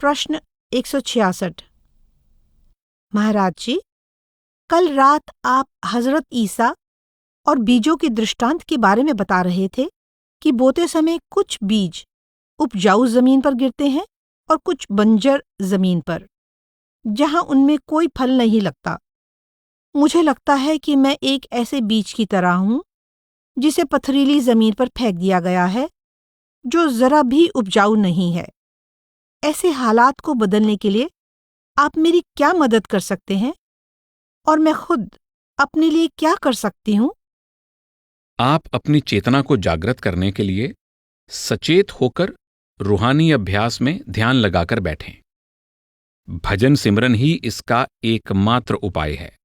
प्रश्न 166। महाराज जी, कल रात आप हजरत ईसा और बीजों के दृष्टांत के बारे में बता रहे थे कि बोते समय कुछ बीज उपजाऊ जमीन पर गिरते हैं और कुछ बंजर जमीन पर, जहां उनमें कोई फल नहीं लगता। मुझे लगता है कि मैं एक ऐसे बीज की तरह हूं जिसे पथरीली जमीन पर फेंक दिया गया है, जो जरा भी उपजाऊ नहीं है। ऐसे हालात को बदलने के लिए आप मेरी क्या मदद कर सकते हैं, और मैं खुद अपने लिए क्या कर सकती हूँ? आप अपनी चेतना को जागृत करने के लिए सचेत होकर रूहानी अभ्यास में ध्यान लगाकर बैठें। भजन सिमरन ही इसका एकमात्र उपाय है।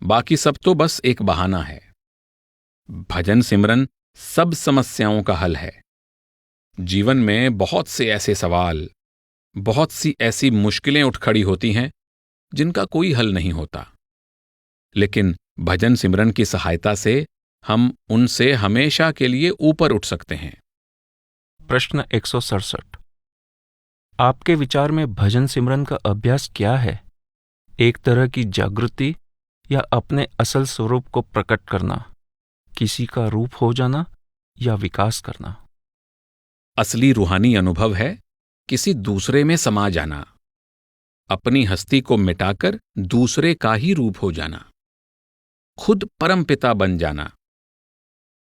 बाकी सब तो बस एक बहाना है। भजन सिमरन सब समस्याओं का हल है। जीवन में बहुत से ऐसे सवाल, बहुत सी ऐसी मुश्किलें उठ खड़ी होती हैं जिनका कोई हल नहीं होता, लेकिन भजन सिमरन की सहायता से हम उनसे हमेशा के लिए ऊपर उठ सकते हैं। प्रश्न 167। आपके विचार में भजन सिमरन का अभ्यास क्या है? एक तरह की जागृति या अपने असल स्वरूप को प्रकट करना, किसी का रूप हो जाना या विकास करना? असली रूहानी अनुभव है किसी दूसरे में समा जाना, अपनी हस्ती को मिटाकर दूसरे का ही रूप हो जाना, खुद परमपिता बन जाना,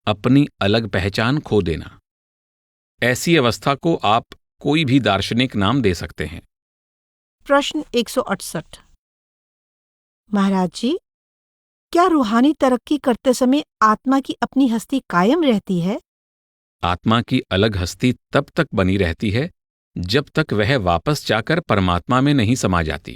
अपनी अलग पहचान खो देना। ऐसी अवस्था को आप कोई भी दार्शनिक नाम दे सकते हैं। प्रश्न 168। महाराज जी, क्या रूहानी तरक्की करते समय आत्मा की अपनी हस्ती कायम रहती है? आत्मा की अलग हस्ती तब तक बनी रहती है जब तक वह वापस जाकर परमात्मा में नहीं समा जाती।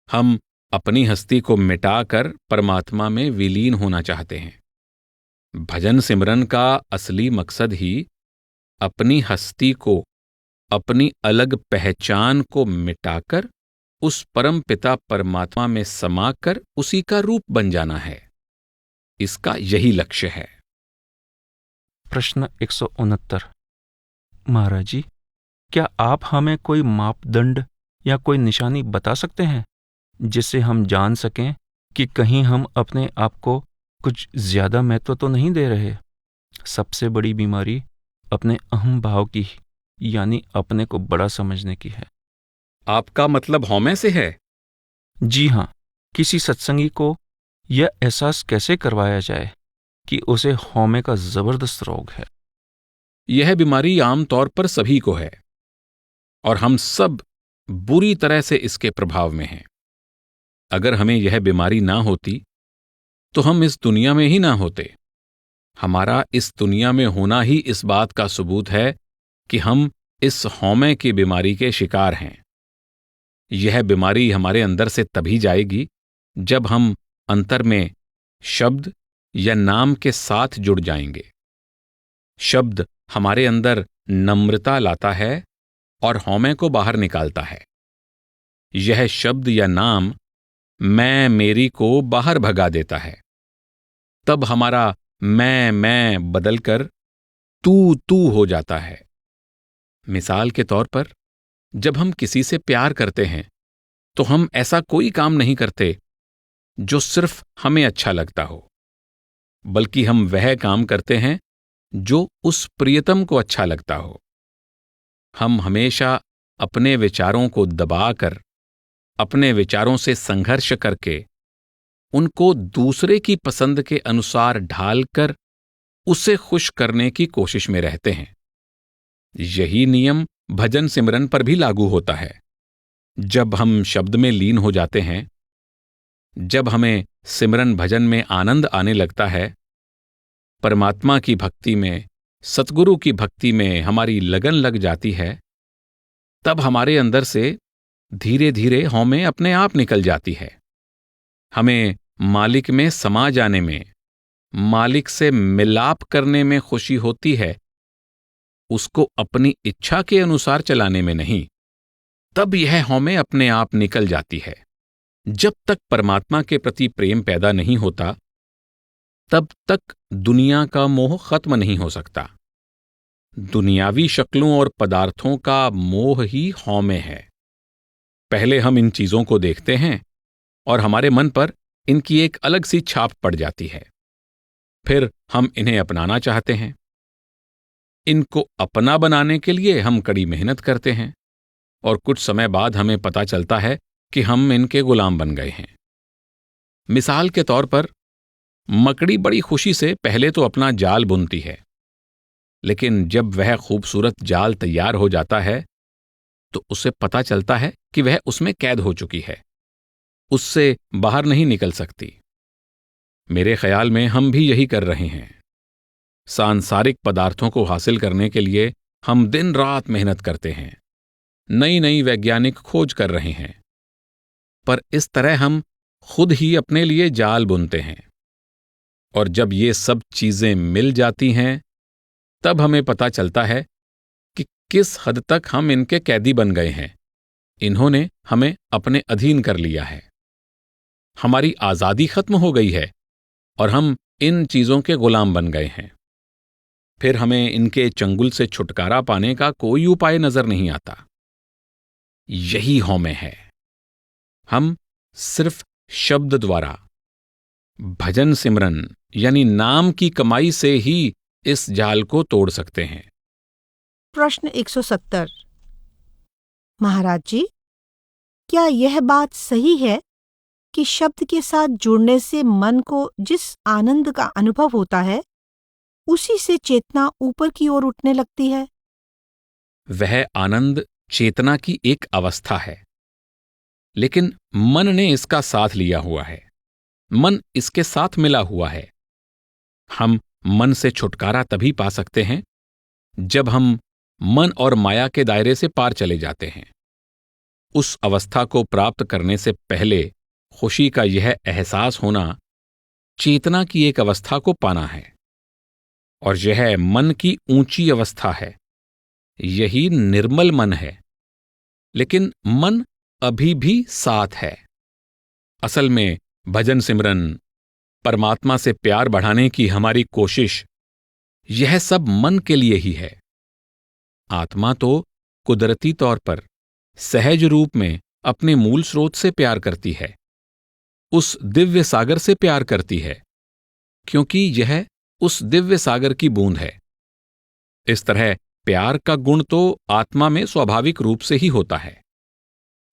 हम अपनी हस्ती को मिटाकर परमात्मा में विलीन होना चाहते हैं। भजन सिमरन का असली मकसद ही अपनी हस्ती को, अपनी अलग पहचान को मिटाकर उस परम पिता परमात्मा में समाकर उसी का रूप बन जाना है। इसका यही लक्ष्य है। प्रश्न 169। महाराज जी, क्या आप हमें कोई मापदंड या कोई निशानी बता सकते हैं जिससे हम जान सकें कि कहीं हम अपने आप को कुछ ज्यादा महत्व तो नहीं दे रहे? सबसे बड़ी बीमारी अपने अहम भाव की, यानी अपने को बड़ा समझने की है। आपका मतलब हौमे से है? जी हाँ। किसी सत्संगी को यह एहसास कैसे करवाया जाए कि उसे हौमे का जबरदस्त रोग है? यह बीमारी आमतौर पर सभी को है और हम सब बुरी तरह से इसके प्रभाव में हैं। अगर हमें यह बीमारी ना होती तो हम इस दुनिया में ही ना होते। हमारा इस दुनिया में होना ही इस बात का सबूत है कि हम इस हौमे की बीमारी के शिकार हैं। यह बीमारी हमारे अंदर से तभी जाएगी जब हम अंतर में शब्द या नाम के साथ जुड़ जाएंगे। शब्द हमारे अंदर नम्रता लाता है और हौमे को बाहर निकालता है। यह शब्द या नाम मैं मेरी को बाहर भगा देता है। तब हमारा मैं बदलकर तू हो जाता है। मिसाल के तौर पर, जब हम किसी से प्यार करते हैं तो हम ऐसा कोई काम नहीं करते जो सिर्फ हमें अच्छा लगता हो, बल्कि हम वह काम करते हैं जो उस प्रियतम को अच्छा लगता हो। हम हमेशा अपने विचारों को दबाकर, अपने विचारों से संघर्ष करके, उनको दूसरे की पसंद के अनुसार ढालकर उसे खुश करने की कोशिश में रहते हैं। यही नियम भजन सिमरन पर भी लागू होता है। जब हम शब्द में लीन हो जाते हैं, जब हमें सिमरन भजन में आनंद आने लगता है, परमात्मा की भक्ति में, सतगुरु की भक्ति में हमारी लगन लग जाती है, तब हमारे अंदर से धीरे धीरे हौमे अपने आप निकल जाती है। हमें मालिक में समा जाने में, मालिक से मिलाप करने में खुशी होती है, उसको अपनी इच्छा के अनुसार चलाने में नहीं। तब यह हौमे अपने आप निकल जाती है। जब तक परमात्मा के प्रति प्रेम पैदा नहीं होता, तब तक दुनिया का मोह खत्म नहीं हो सकता। दुनियावी शक्लों और पदार्थों का मोह ही हौमे है। पहले हम इन चीजों को देखते हैं और हमारे मन पर इनकी एक अलग सी छाप पड़ जाती है। फिर हम इन्हें अपनाना चाहते हैं। इनको अपना बनाने के लिए हम कड़ी मेहनत करते हैं और कुछ समय बाद हमें पता चलता है कि हम इनके गुलाम बन गए हैं। मिसाल के तौर पर, मकड़ी बड़ी खुशी से पहले तो अपना जाल बुनती है, लेकिन जब वह खूबसूरत जाल तैयार हो जाता है तो उसे पता चलता है कि वह उसमें कैद हो चुकी है, उससे बाहर नहीं निकल सकती। मेरे ख्याल में हम भी यही कर रहे हैं। सांसारिक पदार्थों को हासिल करने के लिए हम दिन रात मेहनत करते हैं, नई नई वैज्ञानिक खोज कर रहे हैं, पर इस तरह हम खुद ही अपने लिए जाल बुनते हैं। और जब ये सब चीजें मिल जाती हैं, तब हमें पता चलता है कि किस हद तक हम इनके कैदी बन गए हैं। इन्होंने हमें अपने अधीन कर लिया है। हमारी आजादी खत्म हो गई है और हम इन चीजों के गुलाम बन गए हैं। फिर हमें इनके चंगुल से छुटकारा पाने का कोई उपाय नजर नहीं आता। यही हौमे है। हम सिर्फ शब्द द्वारा, भजन सिमरन यानी नाम की कमाई से ही इस जाल को तोड़ सकते हैं। प्रश्न 170। महाराज जी, क्या यह बात सही है कि शब्द के साथ जुड़ने से मन को जिस आनंद का अनुभव होता है, उसी से चेतना ऊपर की ओर उठने लगती है? वह आनंद चेतना की एक अवस्था है, लेकिन मन ने इसका साथ लिया हुआ है। मन इसके साथ मिला हुआ है। हम मन से छुटकारा तभी पा सकते हैं जब हम मन और माया के दायरे से पार चले जाते हैं। उस अवस्था को प्राप्त करने से पहले खुशी का यह एहसास होना चेतना की एक अवस्था को पाना है, और यह मन की ऊंची अवस्था है। यही निर्मल मन है, लेकिन मन अभी भी साथ है। असल में भजन सिमरन, परमात्मा से प्यार बढ़ाने की हमारी कोशिश, यह सब मन के लिए ही है। आत्मा तो कुदरती तौर पर सहज रूप में अपने मूल स्रोत से प्यार करती है, उस दिव्य सागर से प्यार करती है, क्योंकि यह उस दिव्य सागर की बूंद है। इस तरह प्यार का गुण तो आत्मा में स्वाभाविक रूप से ही होता है।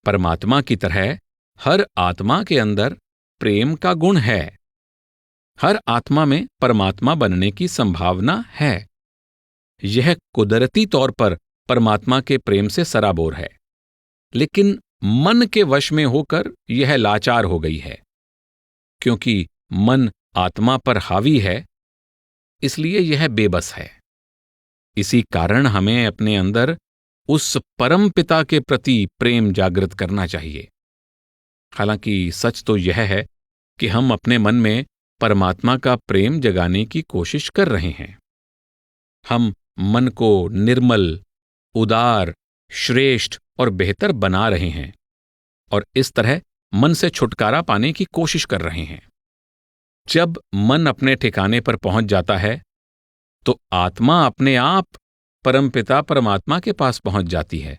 परमात्मा की तरह हर आत्मा के अंदर प्रेम का गुण है। हर आत्मा में परमात्मा बनने की संभावना है। यह कुदरती तौर पर परमात्मा के प्रेम से सराबोर है, लेकिन मन के वश में होकर यह लाचार हो गई है। क्योंकि मन आत्मा पर हावी है, इसलिए यह बेबस है। इसी कारण हमें अपने अंदर उस परम पिता के प्रति प्रेम जागृत करना चाहिए। हालांकि सच तो यह है कि हम अपने मन में परमात्मा का प्रेम जगाने की कोशिश कर रहे हैं। हम मन को निर्मल, उदार, श्रेष्ठ और बेहतर बना रहे हैं, और इस तरह मन से छुटकारा पाने की कोशिश कर रहे हैं। जब मन अपने ठिकाने पर पहुंच जाता है, तो आत्मा अपने आप परमपिता परमात्मा के पास पहुंच जाती है,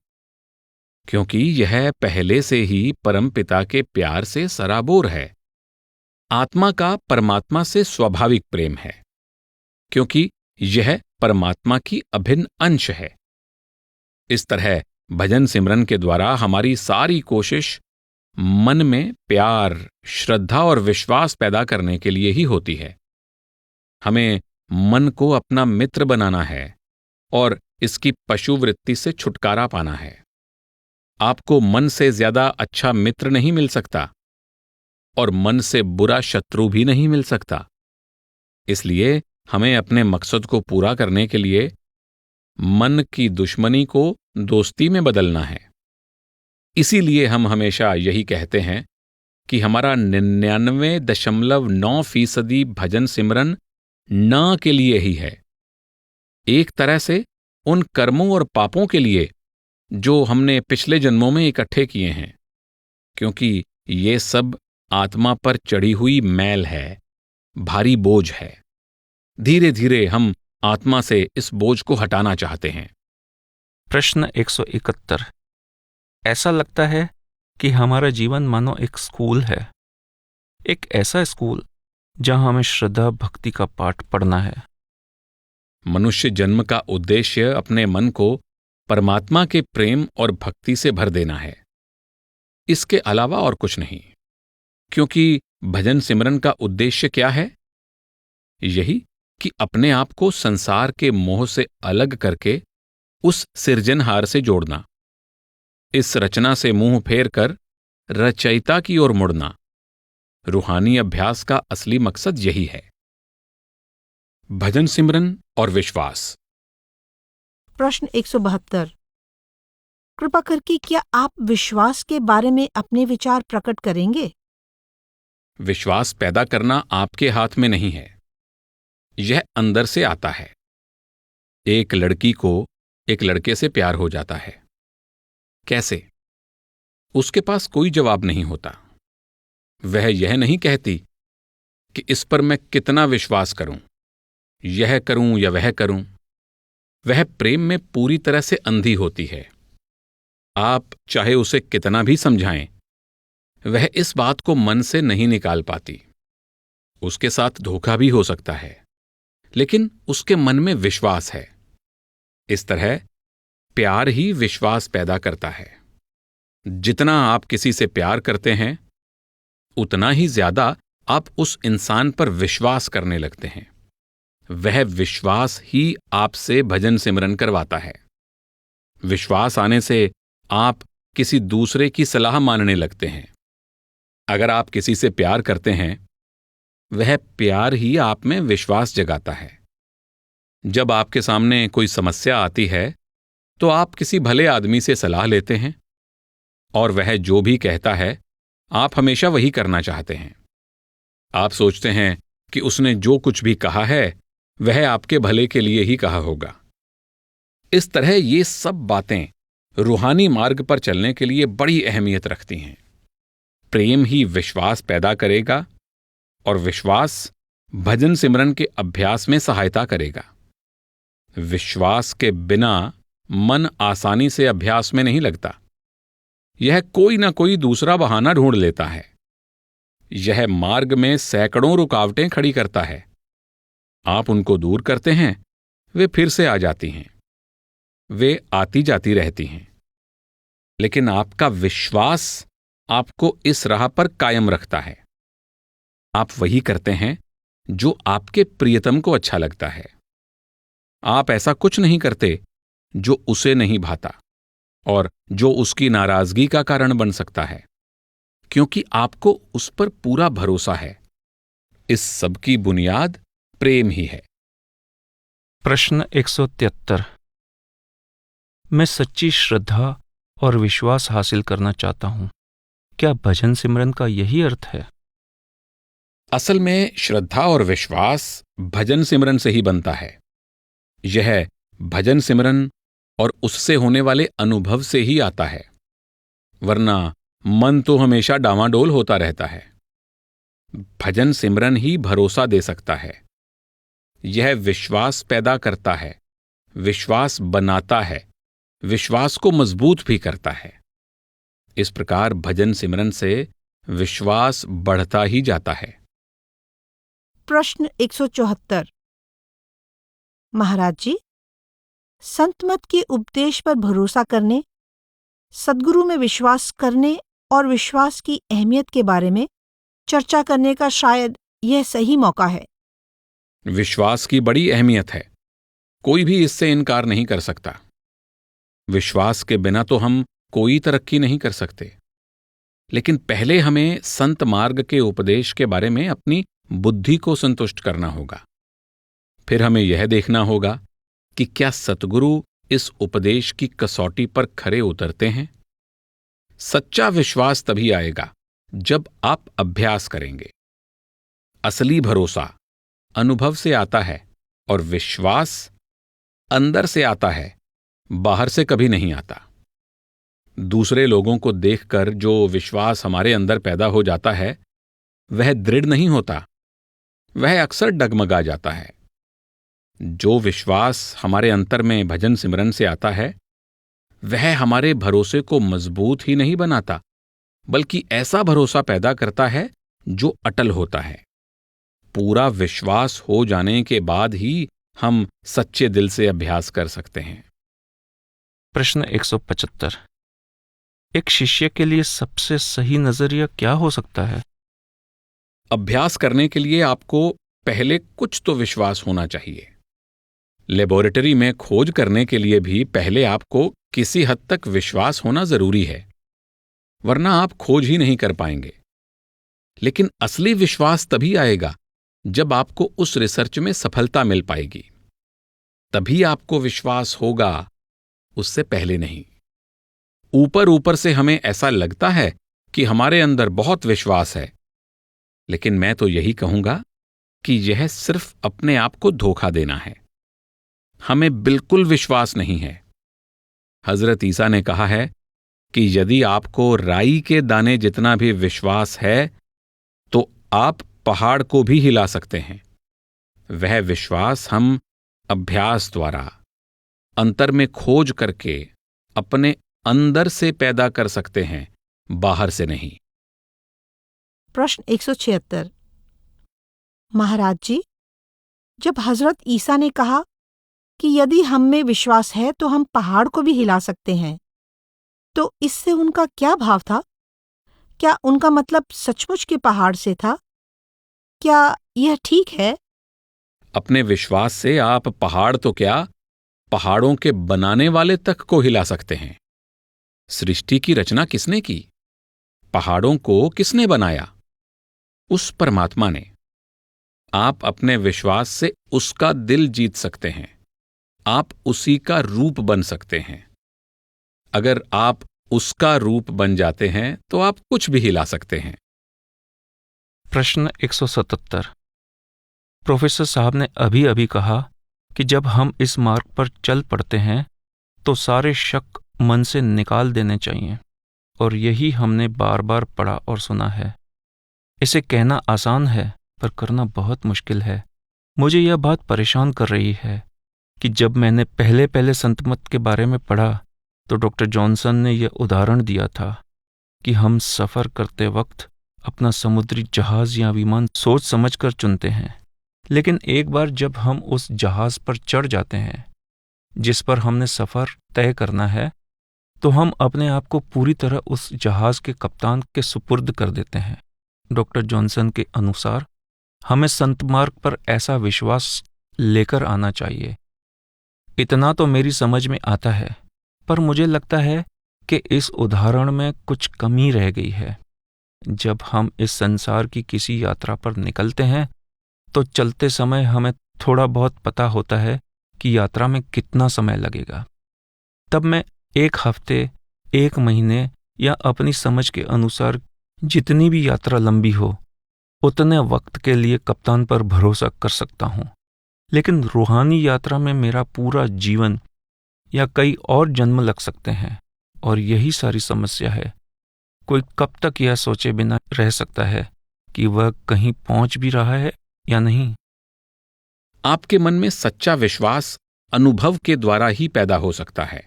क्योंकि यह पहले से ही परमपिता के प्यार से सराबोर है। आत्मा का परमात्मा से स्वाभाविक प्रेम है, क्योंकि यह परमात्मा की अभिन्न अंश है। इस तरह भजन सिमरन के द्वारा हमारी सारी कोशिश मन में प्यार, श्रद्धा और विश्वास पैदा करने के लिए ही होती है। हमें मन को अपना मित्र बनाना है और इसकी पशु वृत्ति से छुटकारा पाना है। आपको मन से ज्यादा अच्छा मित्र नहीं मिल सकता और मन से बुरा शत्रु भी नहीं मिल सकता। इसलिए हमें अपने मकसद को पूरा करने के लिए मन की दुश्मनी को दोस्ती में बदलना है। इसीलिए हम हमेशा यही कहते हैं कि हमारा 99.9% भजन सिमरन न के लिए ही है। एक तरह से उन कर्मों और पापों के लिए जो हमने पिछले जन्मों में इकट्ठे किए हैं, क्योंकि ये सब आत्मा पर चढ़ी हुई मैल है, भारी बोझ है। धीरे धीरे हम आत्मा से इस बोझ को हटाना चाहते हैं। प्रश्न 171। ऐसा लगता है कि हमारा जीवन मानो एक स्कूल है, एक ऐसा स्कूल जहां हमें श्रद्धा भक्ति का पाठ पढ़ना है। मनुष्य जन्म का उद्देश्य अपने मन को परमात्मा के प्रेम और भक्ति से भर देना है, इसके अलावा और कुछ नहीं। क्योंकि भजन सिमरन का उद्देश्य क्या है? यही कि अपने आप को संसार के मोह से अलग करके उस सिरजनहार से जोड़ना, इस रचना से मुंह फेर कर रचयिता की ओर मुड़ना। रूहानी अभ्यास का असली मकसद यही है। भजन सिमरन और विश्वास। प्रश्न 172। कृपा करके क्या आप विश्वास के बारे में अपने विचार प्रकट करेंगे? विश्वास पैदा करना आपके हाथ में नहीं है, यह अंदर से आता है। एक लड़की को एक लड़के से प्यार हो जाता है। कैसे? उसके पास कोई जवाब नहीं होता। वह यह नहीं कहती कि इस पर मैं कितना विश्वास करूं, यह करूं या वह करूं। वह प्रेम में पूरी तरह से अंधी होती है। आप चाहे उसे कितना भी समझाएं, वह इस बात को मन से नहीं निकाल पाती। उसके साथ धोखा भी हो सकता है, लेकिन उसके मन में विश्वास है। इस तरह प्यार ही विश्वास पैदा करता है। जितना आप किसी से प्यार करते हैं, उतना ही ज्यादा आप उस इंसान पर विश्वास करने लगते हैं। वह विश्वास ही आपसे भजन सिमरन करवाता है। विश्वास आने से आप किसी दूसरे की सलाह मानने लगते हैं। अगर आप किसी से प्यार करते हैं, वह प्यार ही आप में विश्वास जगाता है। जब आपके सामने कोई समस्या आती है, तो आप किसी भले आदमी से सलाह लेते हैं, और वह जो भी कहता है, आप हमेशा वही करना चाहते हैं। आप सोचते हैं कि उसने जो कुछ भी कहा है, वह आपके भले के लिए ही कहा होगा। इस तरह ये सब बातें रूहानी मार्ग पर चलने के लिए बड़ी अहमियत रखती हैं। प्रेम ही विश्वास पैदा करेगा, और विश्वास भजन सिमरन के अभ्यास में सहायता करेगा। विश्वास के बिना मन आसानी से अभ्यास में नहीं लगता। यह कोई ना कोई दूसरा बहाना ढूंढ लेता है। यह मार्ग में सैकड़ों रुकावटें खड़ी करता है। आप उनको दूर करते हैं, वे फिर से आ जाती हैं। वे आती जाती रहती हैं। लेकिन आपका विश्वास आपको इस राह पर कायम रखता है। आप वही करते हैं जो आपके प्रियतम को अच्छा लगता है। आप ऐसा कुछ नहीं करते जो उसे नहीं भाता और जो उसकी नाराजगी का कारण बन सकता है, क्योंकि आपको उस पर पूरा भरोसा है। इस सब की बुनियाद प्रेम ही है। प्रश्न 173। मैं सच्ची श्रद्धा और विश्वास हासिल करना चाहता हूं। क्या भजन सिमरन का यही अर्थ है? असल में श्रद्धा और विश्वास भजन सिमरन से ही बनता है। यह भजन सिमरन और उससे होने वाले अनुभव से ही आता है, वरना मन तो हमेशा डामाडोल होता रहता है। भजन सिमरन ही भरोसा दे सकता है। यह विश्वास पैदा करता है, विश्वास बनाता है, विश्वास को मजबूत भी करता है। इस प्रकार भजन सिमरन से विश्वास बढ़ता ही जाता है। प्रश्न 174। महाराज जी, संत मत के उपदेश पर भरोसा करने, सद्गुरु में विश्वास करने और विश्वास की अहमियत के बारे में चर्चा करने का शायद यह सही मौका है। विश्वास की बड़ी अहमियत है। कोई भी इससे इनकार नहीं कर सकता। विश्वास के बिना तो हम कोई तरक्की नहीं कर सकते। लेकिन पहले हमें संत मार्ग के उपदेश के बारे में अपनी बुद्धि को संतुष्ट करना होगा। फिर हमें यह देखना होगा कि क्या सतगुरु इस उपदेश की कसौटी पर खरे उतरते हैं। सच्चा विश्वास तभी आएगा जब आप अभ्यास करेंगे। असली भरोसा अनुभव से आता है और विश्वास अंदर से आता है, बाहर से कभी नहीं आता। दूसरे लोगों को देखकर जो विश्वास हमारे अंदर पैदा हो जाता है, वह दृढ़ नहीं होता, वह अक्सर डगमगा जाता है। जो विश्वास हमारे अंतर में भजन सिमरन से आता है, वह हमारे भरोसे को मजबूत ही नहीं बनाता, बल्कि ऐसा भरोसा पैदा करता है जो अटल होता है। पूरा विश्वास हो जाने के बाद ही हम सच्चे दिल से अभ्यास कर सकते हैं। प्रश्न 175। एक शिष्य के लिए सबसे सही नजरिया क्या हो सकता है? अभ्यास करने के लिए आपको पहले कुछ तो विश्वास होना चाहिए। लेबोरेटरी में खोज करने के लिए भी पहले आपको किसी हद तक विश्वास होना जरूरी है, वरना आप खोज ही नहीं कर पाएंगे। लेकिन असली विश्वास तभी आएगा जब आपको उस रिसर्च में सफलता मिल पाएगी। तभी आपको विश्वास होगा, उससे पहले नहीं। ऊपर ऊपर से हमें ऐसा लगता है कि हमारे अंदर बहुत विश्वास है, लेकिन मैं तो यही कहूंगा कि यह सिर्फ अपने आप को धोखा देना है। हमें बिल्कुल विश्वास नहीं है। हजरत ईसा ने कहा है कि यदि आपको राई के दाने जितना भी विश्वास है तो आप पहाड़ को भी हिला सकते हैं। वह विश्वास हम अभ्यास द्वारा, अंतर में खोज करके, अपने अंदर से पैदा कर सकते हैं, बाहर से नहीं। प्रश्न 176। महाराज जी, जब हजरत ईसा ने कहा कि यदि हम में विश्वास है तो हम पहाड़ को भी हिला सकते हैं, तो इससे उनका क्या भाव था? क्या उनका मतलब सचमुच के पहाड़ से था? क्या यह ठीक है? अपने विश्वास से आप पहाड़ तो क्या, पहाड़ों के बनाने वाले तक को हिला सकते हैं। सृष्टि की रचना किसने की? पहाड़ों को किसने बनाया? उस परमात्मा ने। आप अपने विश्वास से उसका दिल जीत सकते हैं। आप उसी का रूप बन सकते हैं। अगर आप उसका रूप बन जाते हैं तो आप कुछ भी हिला सकते हैं। प्रश्न 177। प्रोफेसर साहब ने अभी अभी कहा कि जब हम इस मार्ग पर चल पड़ते हैं तो सारे शक मन से निकाल देने चाहिए, और यही हमने बार बार पढ़ा और सुना है। इसे कहना आसान है पर करना बहुत मुश्किल है। मुझे यह बात परेशान कर रही है कि जब मैंने पहले पहले संत मत के बारे में पढ़ा तो डॉक्टर जॉनसन ने यह उदाहरण दिया था कि हम सफ़र करते वक्त अपना समुद्री जहाज या विमान सोच समझ कर चुनते हैं, लेकिन एक बार जब हम उस जहाज पर चढ़ जाते हैं जिस पर हमने सफ़र तय करना है, तो हम अपने आप को पूरी तरह उस जहाज के कप्तान के सुपुर्द कर देते हैं। डॉक्टर जॉनसन के अनुसार हमें संत मार्ग पर ऐसा विश्वास लेकर आना चाहिए। इतना तो मेरी समझ में आता है, पर मुझे लगता है कि इस उदाहरण में कुछ कमी रह गई है। जब हम इस संसार की किसी यात्रा पर निकलते हैं तो चलते समय हमें थोड़ा बहुत पता होता है कि यात्रा में कितना समय लगेगा। तब मैं 1 हफ्ते, 1 महीने या अपनी समझ के अनुसार जितनी भी यात्रा लंबी हो, उतने वक्त के लिए कप्तान पर भरोसा कर सकता हूँ। लेकिन रूहानी यात्रा में मेरा पूरा जीवन या कई और जन्म लग सकते हैं, और यही सारी समस्या है। कोई कब तक यह सोचे बिना रह सकता है कि वह कहीं पहुंच भी रहा है या नहीं? आपके मन में सच्चा विश्वास अनुभव के द्वारा ही पैदा हो सकता है,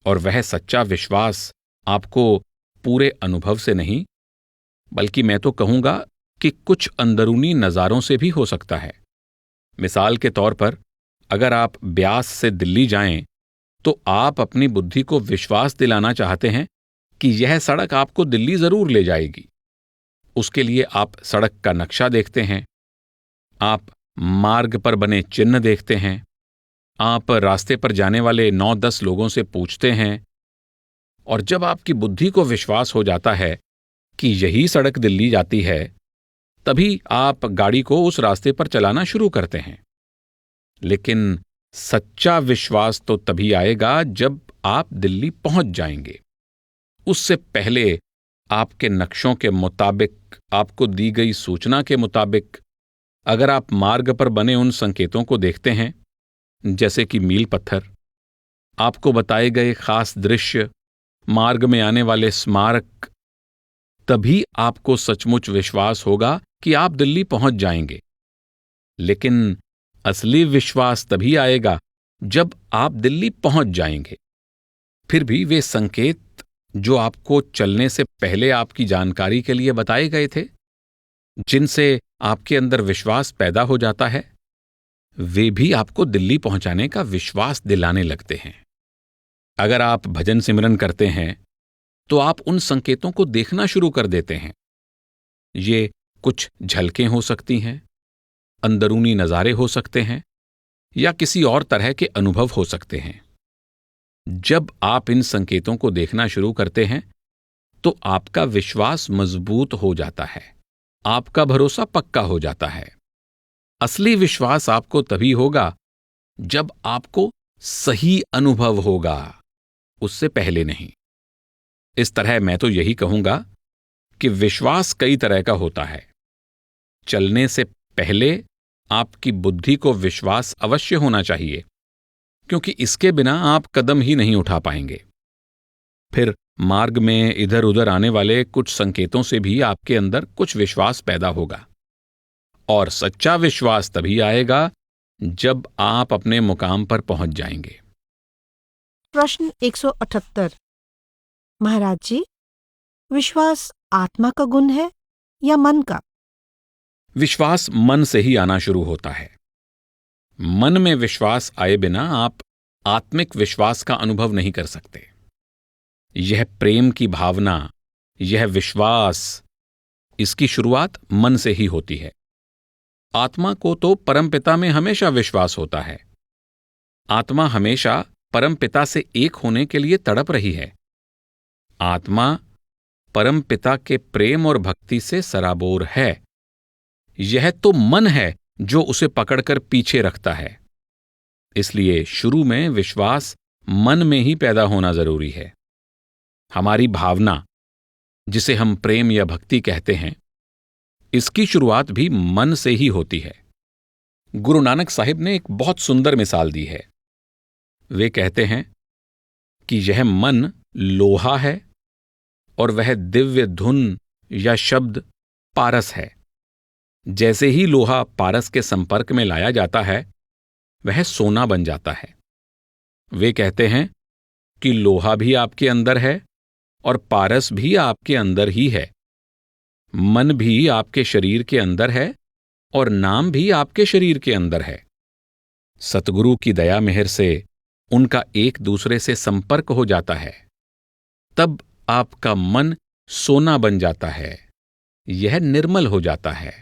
और वह सच्चा विश्वास आपको पूरे अनुभव से नहीं, बल्कि मैं तो कहूंगा कि कुछ अंदरूनी नज़ारों से भी हो सकता है। मिसाल के तौर पर, अगर आप ब्यास से दिल्ली जाएं, तो आप अपनी बुद्धि को विश्वास दिलाना चाहते हैं कि यह सड़क आपको दिल्ली जरूर ले जाएगी। उसके लिए आप सड़क का नक्शा देखते हैं, आप मार्ग पर बने चिन्ह देखते हैं, आप रास्ते पर जाने वाले 9-10 लोगों से पूछते हैं, और जब आपकी बुद्धि को विश्वास हो जाता है कि यही सड़क दिल्ली जाती है, तभी आप गाड़ी को उस रास्ते पर चलाना शुरू करते हैं। लेकिन सच्चा विश्वास तो तभी आएगा जब आप दिल्ली पहुंच जाएंगे। उससे पहले आपके नक्शों के मुताबिक, आपको दी गई सूचना के मुताबिक, अगर आप मार्ग पर बने उन संकेतों को देखते हैं, जैसे कि मील पत्थर, आपको बताए गए खास दृश्य, मार्ग में आने वाले स्मारक, तभी आपको सचमुच विश्वास होगा कि आप दिल्ली पहुंच जाएंगे। लेकिन असली विश्वास तभी आएगा जब आप दिल्ली पहुंच जाएंगे। फिर भी वे संकेत जो आपको चलने से पहले आपकी जानकारी के लिए बताए गए थे, जिनसे आपके अंदर विश्वास पैदा हो जाता है, वे भी आपको दिल्ली पहुंचाने का विश्वास दिलाने लगते हैं। अगर आप भजन सिमरन करते हैं तो आप उन संकेतों को देखना शुरू कर देते हैं। ये कुछ झलकें हो सकती हैं, अंदरूनी नज़ारे हो सकते हैं, या किसी और तरह के अनुभव हो सकते हैं। जब आप इन संकेतों को देखना शुरू करते हैं तो आपका विश्वास मजबूत हो जाता है, आपका भरोसा पक्का हो जाता है। असली विश्वास आपको तभी होगा जब आपको सही अनुभव होगा, उससे पहले नहीं। इस तरह मैं तो यही कहूंगा कि विश्वास कई तरह का होता है। चलने से पहले आपकी बुद्धि को विश्वास अवश्य होना चाहिए, क्योंकि इसके बिना आप कदम ही नहीं उठा पाएंगे। फिर मार्ग में इधर उधर आने वाले कुछ संकेतों से भी आपके अंदर कुछ विश्वास पैदा होगा, और सच्चा विश्वास तभी आएगा जब आप अपने मुकाम पर पहुंच जाएंगे। प्रश्न 178। महाराज जी, विश्वास आत्मा का गुण है या मन का? विश्वास मन से ही आना शुरू होता है। मन में विश्वास आए बिना आप आत्मिक विश्वास का अनुभव नहीं कर सकते। यह प्रेम की भावना, यह विश्वास, इसकी शुरुआत मन से ही होती है। आत्मा को तो परमपिता में हमेशा विश्वास होता है। आत्मा हमेशा परमपिता से एक होने के लिए तड़प रही है। आत्मा परमपिता के प्रेम और भक्ति से सराबोर है। यह तो मन है जो उसे पकड़कर पीछे रखता है। इसलिए शुरू में विश्वास मन में ही पैदा होना जरूरी है। हमारी भावना, जिसे हम प्रेम या भक्ति कहते हैं, इसकी शुरुआत भी मन से ही होती है। गुरु नानक साहिब ने एक बहुत सुंदर मिसाल दी है। वे कहते हैं कि यह मन लोहा है और वह दिव्य धुन या शब्द पारस है। जैसे ही लोहा पारस के संपर्क में लाया जाता है, वह सोना बन जाता है। वे कहते हैं कि लोहा भी आपके अंदर है और पारस भी आपके अंदर ही है। मन भी आपके शरीर के अंदर है और नाम भी आपके शरीर के अंदर है। सतगुरु की दया मेहर से उनका एक दूसरे से संपर्क हो जाता है। तब आपका मन सोना बन जाता है, यह निर्मल हो जाता है,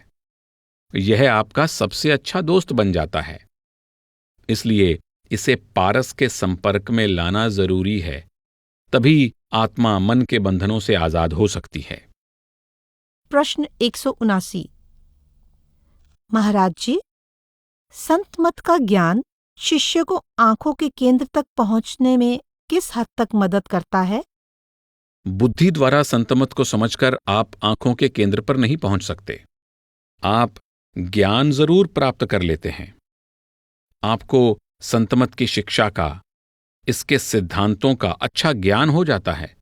यह आपका सबसे अच्छा दोस्त बन जाता है। इसलिए इसे पारस के संपर्क में लाना जरूरी है, तभी आत्मा मन के बंधनों से आजाद हो सकती है। प्रश्न 179। महाराज जी, संत मत का ज्ञान शिष्य को आंखों के केंद्र तक पहुंचने में किस हद तक मदद करता है? बुद्धि द्वारा संतमत को समझकर आप आंखों के केंद्र पर नहीं पहुंच सकते। आप ज्ञान जरूर प्राप्त कर लेते हैं। आपको संतमत की शिक्षा का, इसके सिद्धांतों का अच्छा ज्ञान हो जाता है,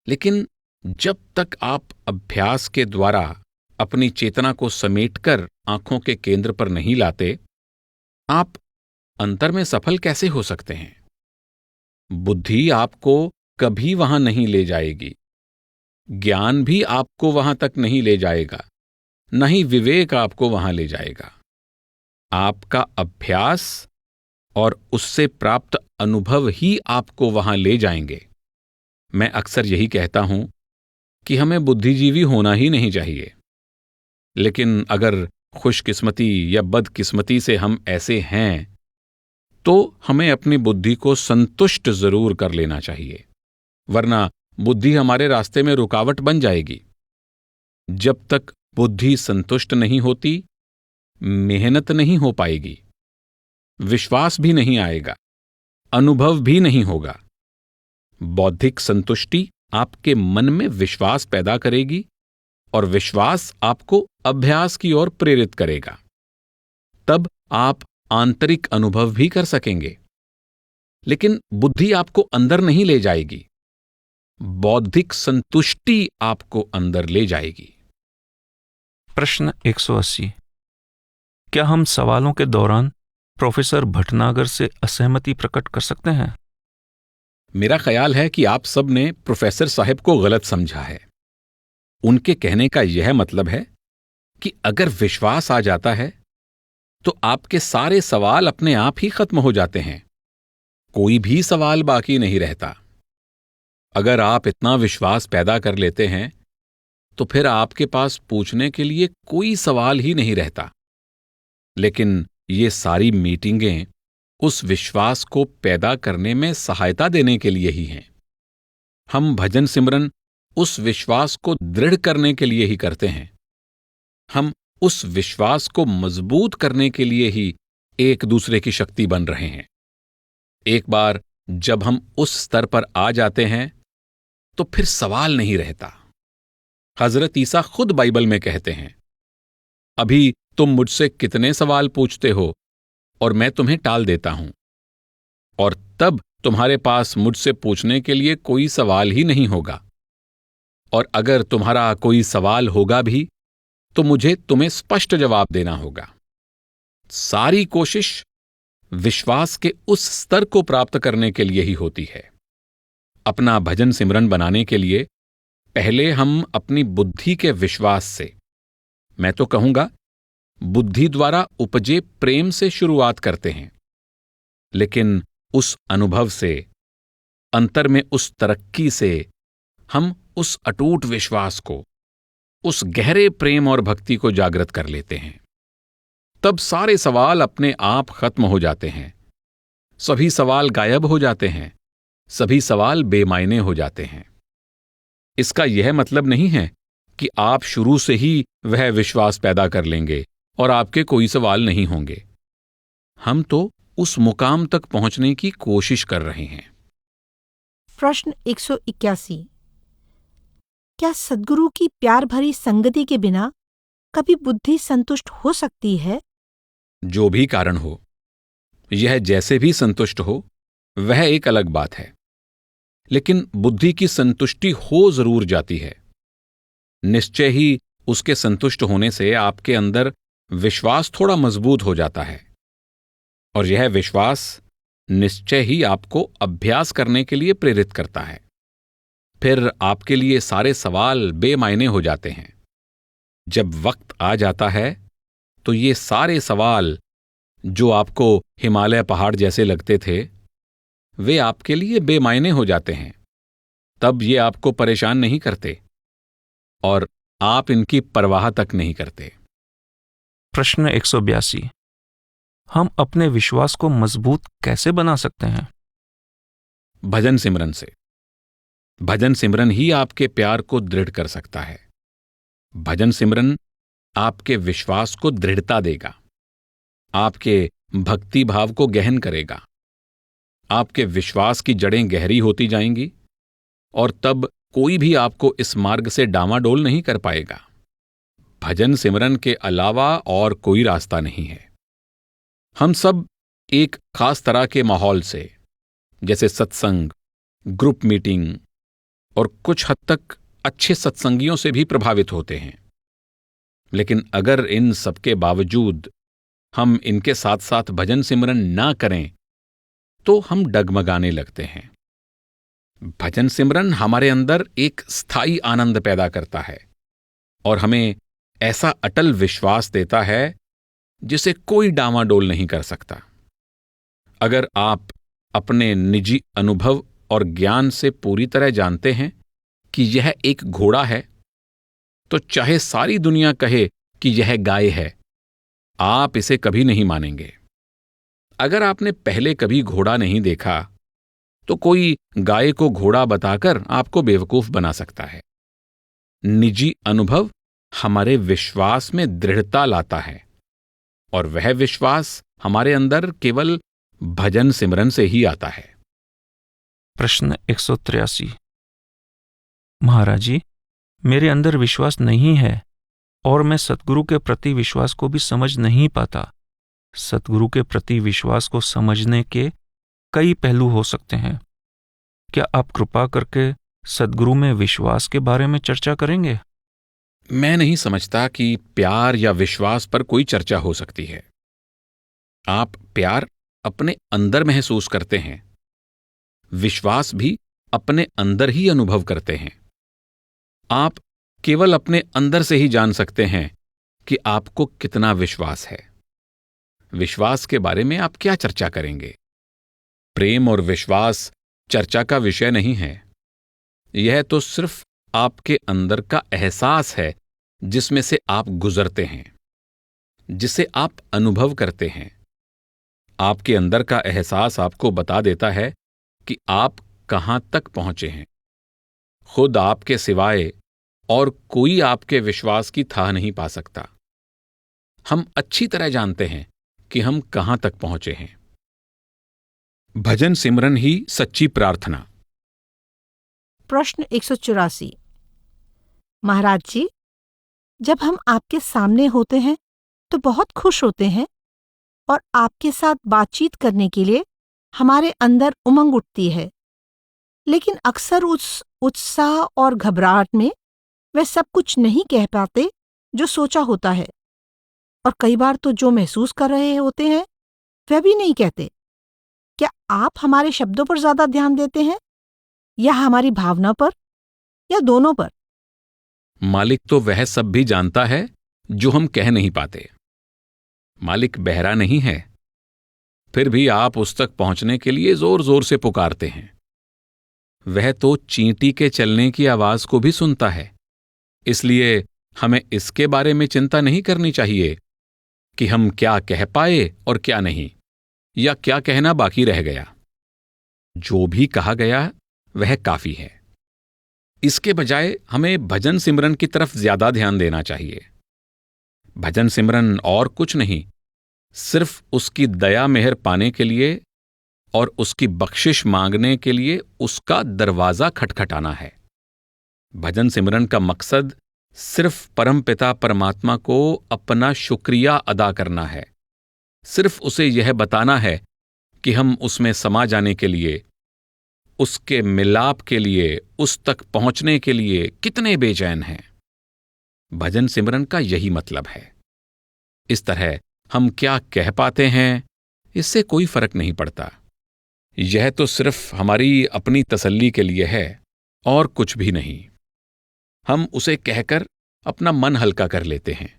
लेकिन जब तक आप अभ्यास के द्वारा अपनी चेतना को समेटकर आंखों के केंद्र पर नहीं लाते, आप अंतर में सफल कैसे हो सकते हैं? बुद्धि आपको कभी वहां नहीं ले जाएगी, ज्ञान भी आपको वहां तक नहीं ले जाएगा, न ही विवेक आपको वहां ले जाएगा। आपका अभ्यास और उससे प्राप्त अनुभव ही आपको वहां ले जाएंगे। मैं अक्सर यही कहता हूं कि हमें बुद्धिजीवी होना ही नहीं चाहिए, लेकिन अगर खुशकिस्मती या बदकिस्मती से हम ऐसे हैं तो हमें अपनी बुद्धि को संतुष्ट जरूर कर लेना चाहिए, वरना बुद्धि हमारे रास्ते में रुकावट बन जाएगी। जब तक बुद्धि संतुष्ट नहीं होती, मेहनत नहीं हो पाएगी, विश्वास भी नहीं आएगा, अनुभव भी नहीं होगा। बौद्धिक संतुष्टि आपके मन में विश्वास पैदा करेगी और विश्वास आपको अभ्यास की ओर प्रेरित करेगा। तब आप आंतरिक अनुभव भी कर सकेंगे, लेकिन बुद्धि आपको अंदर नहीं ले जाएगी, बौद्धिक संतुष्टि आपको अंदर ले जाएगी। प्रश्न 180। क्या हम सवालों के दौरान प्रोफेसर भटनागर से असहमति प्रकट कर सकते हैं? मेरा ख्याल है कि आप सब ने प्रोफेसर साहब को गलत समझा है। उनके कहने का यह मतलब है कि अगर विश्वास आ जाता है तो आपके सारे सवाल अपने आप ही खत्म हो जाते हैं, कोई भी सवाल बाकी नहीं रहता। अगर आप इतना विश्वास पैदा कर लेते हैं तो फिर आपके पास पूछने के लिए कोई सवाल ही नहीं रहता। लेकिन ये सारी मीटिंगें उस विश्वास को पैदा करने में सहायता देने के लिए ही हैं। हम भजन सिमरन उस विश्वास को दृढ़ करने के लिए ही करते हैं। हम उस विश्वास को मजबूत करने के लिए ही एक दूसरे की शक्ति बन रहे हैं। एक बार जब हम उस स्तर पर आ जाते हैं तो फिर सवाल नहीं रहता। हजरत ईसा खुद बाइबल में कहते हैं, अभी तुम मुझसे कितने सवाल पूछते हो और मैं तुम्हें टाल देता हूं, और तब तुम्हारे पास मुझसे पूछने के लिए कोई सवाल ही नहीं होगा। और अगर तुम्हारा कोई सवाल होगा भी तो मुझे तुम्हें स्पष्ट जवाब देना होगा। सारी कोशिश विश्वास के उस स्तर को प्राप्त करने के लिए ही होती है। अपना भजन सिमरन बनाने के लिए पहले हम अपनी बुद्धि के विश्वास से, मैं तो कहूंगा बुद्धि द्वारा उपजे प्रेम से शुरुआत करते हैं, लेकिन उस अनुभव से, अंतर में उस तरक्की से हम उस अटूट विश्वास को, उस गहरे प्रेम और भक्ति को जागृत कर लेते हैं। तब सारे सवाल अपने आप खत्म हो जाते हैं, सभी सवाल गायब हो जाते हैं, सभी सवाल बेमायने हो जाते हैं। इसका यह मतलब नहीं है कि आप शुरू से ही वह विश्वास पैदा कर लेंगे और आपके कोई सवाल नहीं होंगे। हम तो उस मुकाम तक पहुंचने की कोशिश कर रहे हैं। प्रश्न 181। क्या सद्गुरु की प्यार भरी संगति के बिना कभी बुद्धि संतुष्ट हो सकती है? जो भी कारण हो, यह जैसे भी संतुष्ट हो, वह एक अलग बात है, लेकिन बुद्धि की संतुष्टि हो जरूर जाती है। निश्चय ही उसके संतुष्ट होने से आपके अंदर विश्वास थोड़ा मजबूत हो जाता है, और यह विश्वास निश्चय ही आपको अभ्यास करने के लिए प्रेरित करता है। फिर आपके लिए सारे सवाल बेमायने हो जाते हैं। जब वक्त आ जाता है तो ये सारे सवाल जो आपको हिमालय पहाड़ जैसे लगते थे, वे आपके लिए बेमायने हो जाते हैं। तब ये आपको परेशान नहीं करते और आप इनकी परवाह तक नहीं करते। प्रश्न 182। हम अपने विश्वास को मजबूत कैसे बना सकते हैं? भजन सिमरन से। भजन सिमरन ही आपके प्यार को दृढ़ कर सकता है। भजन सिमरन आपके विश्वास को दृढ़ता देगा, आपके भक्ति भाव को गहन करेगा, आपके विश्वास की जड़ें गहरी होती जाएंगी, और तब कोई भी आपको इस मार्ग से डामाडोल नहीं कर पाएगा। भजन सिमरन के अलावा और कोई रास्ता नहीं है। हम सब एक खास तरह के माहौल से, जैसे सत्संग, ग्रुप मीटिंग और कुछ हद तक अच्छे सत्संगियों से भी प्रभावित होते हैं। लेकिन अगर इन सबके बावजूद हम इनके साथ साथ भजन सिमरन ना करें तो हम डगमगाने लगते हैं। भजन सिमरन हमारे अंदर एक स्थायी आनंद पैदा करता है और हमें ऐसा अटल विश्वास देता है जिसे कोई डामाडोल नहीं कर सकता। अगर आप अपने निजी अनुभव और ज्ञान से पूरी तरह जानते हैं कि यह एक घोड़ा है, तो चाहे सारी दुनिया कहे कि यह गाय है, आप इसे कभी नहीं मानेंगे। अगर आपने पहले कभी घोड़ा नहीं देखा तो कोई गाय को घोड़ा बताकर आपको बेवकूफ बना सकता है। निजी अनुभव हमारे विश्वास में दृढ़ता लाता है, और वह विश्वास हमारे अंदर केवल भजन सिमरन से ही आता है। प्रश्न 183। महाराज जी, मेरे अंदर विश्वास नहीं है और मैं सतगुरु के प्रति विश्वास को भी समझ नहीं पाता। सतगुरु के प्रति विश्वास को समझने के कई पहलू हो सकते हैं। क्या आप कृपा करके सतगुरु में विश्वास के बारे में चर्चा करेंगे? मैं नहीं समझता कि प्यार या विश्वास पर कोई चर्चा हो सकती है। आप प्यार अपने अंदर महसूस करते हैं, विश्वास भी अपने अंदर ही अनुभव करते हैं। आप केवल अपने अंदर से ही जान सकते हैं कि आपको कितना विश्वास है। विश्वास के बारे में आप क्या चर्चा करेंगे? प्रेम और विश्वास चर्चा का विषय नहीं है। यह तो सिर्फ आपके अंदर का एहसास है जिसमें से आप गुजरते हैं, जिसे आप अनुभव करते हैं। आपके अंदर का एहसास आपको बता देता है कि आप कहां तक पहुंचे हैं। खुद आपके सिवाय और कोई आपके विश्वास की थाह नहीं पा सकता। हम अच्छी तरह जानते हैं कि हम कहां तक पहुंचे हैं। भजन सिमरन ही सच्ची प्रार्थना। प्रश्न 184। महाराज जी, जब हम आपके सामने होते हैं तो बहुत खुश होते हैं और आपके साथ बातचीत करने के लिए हमारे अंदर उमंग उठती है, लेकिन अक्सर उस उत्साह और घबराहट में वे सब कुछ नहीं कह पाते जो सोचा होता है, और कई बार तो जो महसूस कर रहे होते हैं वह भी नहीं कहते। क्या आप हमारे शब्दों पर ज्यादा ध्यान देते हैं या हमारी भावना पर, या दोनों पर? मालिक तो वह सब भी जानता है जो हम कह नहीं पाते। मालिक बहरा नहीं है, फिर भी आप उस तक पहुंचने के लिए जोर जोर से पुकारते हैं। वह तो चींटी के चलने की आवाज को भी सुनता है, इसलिए हमें इसके बारे में चिंता नहीं करनी चाहिए कि हम क्या कह पाए और क्या नहीं, या क्या कहना बाकी रह गया। जो भी कहा गया वह काफी है। इसके बजाय हमें भजन सिमरन की तरफ ज्यादा ध्यान देना चाहिए। भजन सिमरन और कुछ नहीं, सिर्फ उसकी दया मेहर पाने के लिए और उसकी बख्शिश मांगने के लिए उसका दरवाजा खटखटाना है। भजन सिमरन का मकसद सिर्फ परमपिता परमात्मा को अपना शुक्रिया अदा करना है। सिर्फ उसे यह बताना है कि हम उसमें समा जाने के लिए, उसके मिलाप के लिए, उस तक पहुंचने के लिए कितने बेचैन हैं। भजन सिमरन का यही मतलब है। इस तरह हम क्या कह पाते हैं इससे कोई फर्क नहीं पड़ता। यह तो सिर्फ हमारी अपनी तसल्ली के लिए है और कुछ भी नहीं। हम उसे कहकर अपना मन हल्का कर लेते हैं,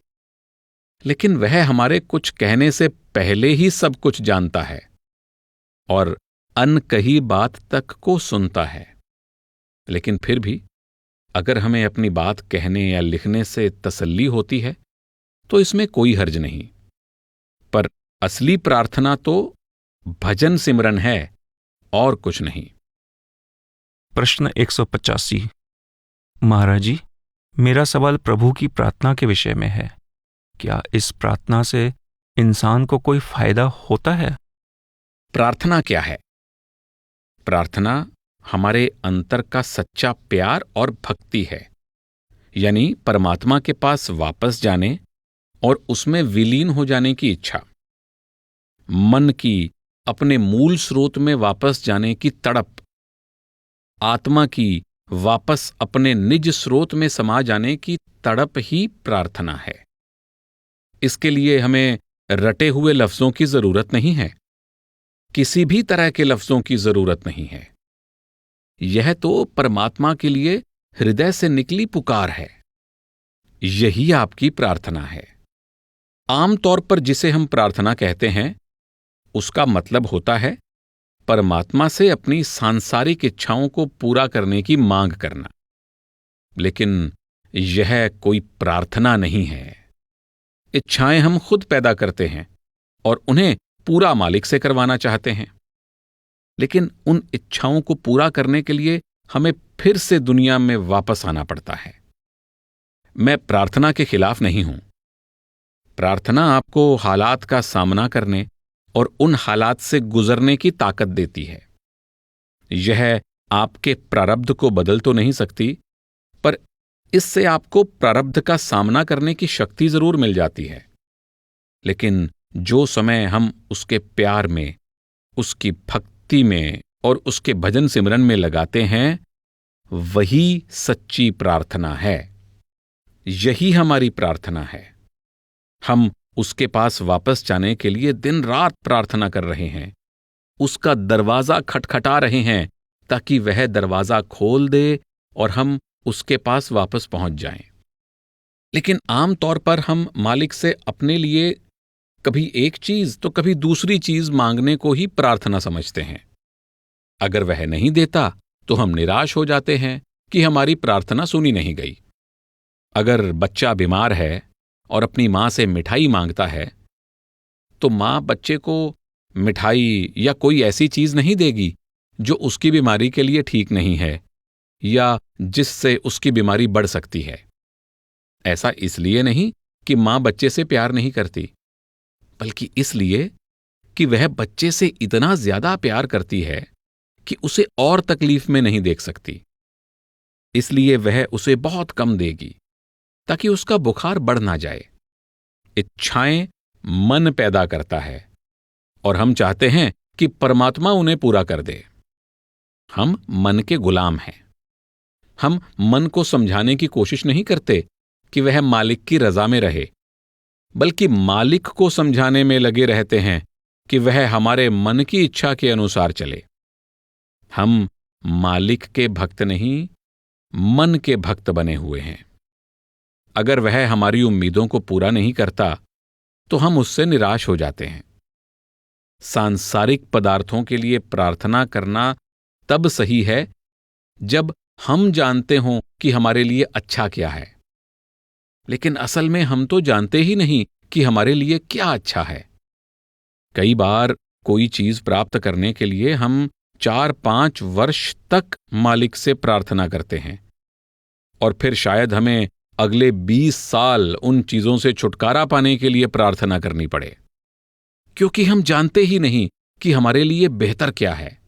लेकिन वह हमारे कुछ कहने से पहले ही सब कुछ जानता है और अनकही बात तक को सुनता है। लेकिन फिर भी अगर हमें अपनी बात कहने या लिखने से तसल्ली होती है तो इसमें कोई हर्ज नहीं। पर असली प्रार्थना तो भजन सिमरन है और कुछ नहीं। प्रश्न 185। महाराज जी, मेरा सवाल प्रभु की प्रार्थना के विषय में है। क्या इस प्रार्थना से इंसान को कोई फायदा होता है? प्रार्थना क्या है? प्रार्थना हमारे अंतर का सच्चा प्यार और भक्ति है, यानी परमात्मा के पास वापस जाने और उसमें विलीन हो जाने की इच्छा। मन की अपने मूल स्रोत में वापस जाने की तड़प, आत्मा की वापस अपने निज स्रोत में समा जाने की तड़प ही प्रार्थना है। इसके लिए हमें रटे हुए लफ्जों की जरूरत नहीं है, किसी भी तरह के लफ्जों की जरूरत नहीं है। यह तो परमात्मा के लिए हृदय से निकली पुकार है। यही आपकी प्रार्थना है। आमतौर पर जिसे हम प्रार्थना कहते हैं उसका मतलब होता है परमात्मा से अपनी सांसारिक इच्छाओं को पूरा करने की मांग करना। लेकिन यह कोई प्रार्थना नहीं है। इच्छाएं हम खुद पैदा करते हैं और उन्हें पूरा मालिक से करवाना चाहते हैं, लेकिन उन इच्छाओं को पूरा करने के लिए हमें फिर से दुनिया में वापस आना पड़ता है। मैं प्रार्थना के खिलाफ नहीं हूं। प्रार्थना आपको हालात का सामना करने और उन हालात से गुजरने की ताकत देती है। यह आपके प्रारब्ध को बदल तो नहीं सकती, पर इससे आपको प्रारब्ध का सामना करने की शक्ति जरूर मिल जाती है। लेकिन जो समय हम उसके प्यार में, उसकी भक्ति में और उसके भजन सिमरन में लगाते हैं, वही सच्ची प्रार्थना है। यही हमारी प्रार्थना है। हम उसके पास वापस जाने के लिए दिन रात प्रार्थना कर रहे हैं, उसका दरवाजा खटखटा रहे हैं ताकि वह दरवाजा खोल दे और हम उसके पास वापस पहुंच जाएं। लेकिन आमतौर पर हम मालिक से अपने लिए कभी एक चीज तो कभी दूसरी चीज मांगने को ही प्रार्थना समझते हैं। अगर वह नहीं देता तो हम निराश हो जाते हैं कि हमारी प्रार्थना सुनी नहीं गई। अगर बच्चा बीमार है और अपनी मां से मिठाई मांगता है, तो मां बच्चे को मिठाई या कोई ऐसी चीज नहीं देगी जो उसकी बीमारी के लिए ठीक नहीं है या जिससे उसकी बीमारी बढ़ सकती है। ऐसा इसलिए नहीं कि मां बच्चे से प्यार नहीं करती, बल्कि इसलिए कि वह बच्चे से इतना ज्यादा प्यार करती है कि उसे और तकलीफ में नहीं देख सकती। इसलिए वह उसे बहुत कम देगी ताकि उसका बुखार बढ़ ना जाए। इच्छाएं मन पैदा करता है और हम चाहते हैं कि परमात्मा उन्हें पूरा कर दे। हम मन के गुलाम हैं। हम मन को समझाने की कोशिश नहीं करते कि वह मालिक की रजा में रहे, बल्कि मालिक को समझाने में लगे रहते हैं कि वह हमारे मन की इच्छा के अनुसार चले। हम मालिक के भक्त नहीं, मन के भक्त बने हुए हैं। अगर वह हमारी उम्मीदों को पूरा नहीं करता तो हम उससे निराश हो जाते हैं। सांसारिक पदार्थों के लिए प्रार्थना करना तब सही है जब हम जानते हों कि हमारे लिए अच्छा क्या है, लेकिन असल में हम तो जानते ही नहीं कि हमारे लिए क्या अच्छा है। कई बार कोई चीज प्राप्त करने के लिए हम 4-5 वर्ष तक मालिक से प्रार्थना करते हैं और फिर शायद हमें अगले 20 साल उन चीजों से छुटकारा पाने के लिए प्रार्थना करनी पड़े, क्योंकि हम जानते ही नहीं कि हमारे लिए बेहतर क्या है।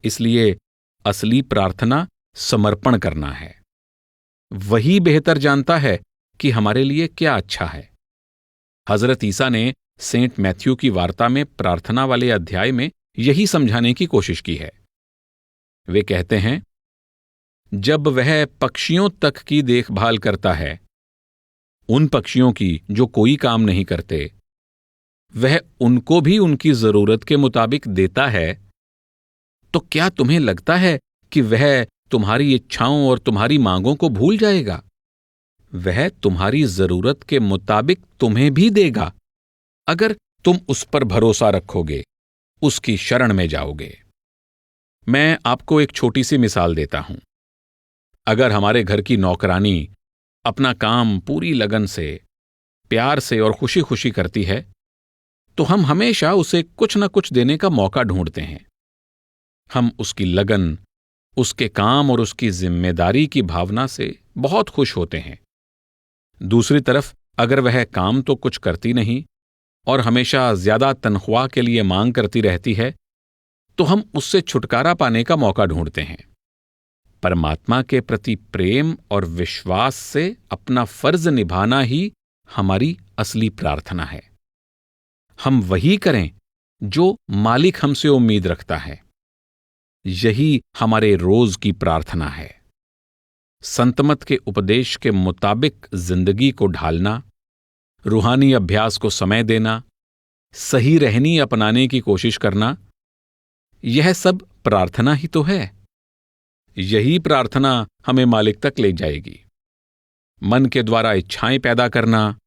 इसलिए असली प्रार्थना समर्पण करना है। वही बेहतर जानता है कि हमारे लिए क्या अच्छा है। हजरत ईसा ने सेंट मैथ्यू की वार्ता में प्रार्थना वाले अध्याय में यही समझाने की कोशिश की है। वे कहते हैं, जब वह पक्षियों तक की देखभाल करता है, उन पक्षियों की जो कोई काम नहीं करते, वह उनको भी उनकी जरूरत के मुताबिक देता है, तो क्या तुम्हें लगता है कि वह तुम्हारी इच्छाओं और तुम्हारी मांगों को भूल जाएगा? वह तुम्हारी जरूरत के मुताबिक तुम्हें भी देगा, अगर तुम उस पर भरोसा रखोगे, उसकी शरण में जाओगे। मैं आपको एक छोटी सी मिसाल देता हूं। अगर हमारे घर की नौकरानी अपना काम पूरी लगन से, प्यार से और खुशी खुशी करती है, तो हम हमेशा उसे कुछ न कुछ देने का मौका ढूंढते हैं। हम उसकी लगन, उसके काम और उसकी जिम्मेदारी की भावना से बहुत खुश होते हैं। दूसरी तरफ अगर वह काम तो कुछ करती नहीं और हमेशा ज्यादा तनख्वाह के लिए मांग करती रहती है, तो हम उससे छुटकारा पाने का मौका ढूंढते हैं। परमात्मा के प्रति प्रेम और विश्वास से अपना फर्ज निभाना ही हमारी असली प्रार्थना है। हम वही करें जो मालिक हमसे उम्मीद रखता है। यही हमारे रोज की प्रार्थना है। संतमत के उपदेश के मुताबिक जिंदगी को ढालना, रूहानी अभ्यास को समय देना, सही रहनी अपनाने की कोशिश करना, यह सब प्रार्थना ही तो है। यही प्रार्थना हमें मालिक तक ले जाएगी। मन के द्वारा इच्छाएं पैदा करना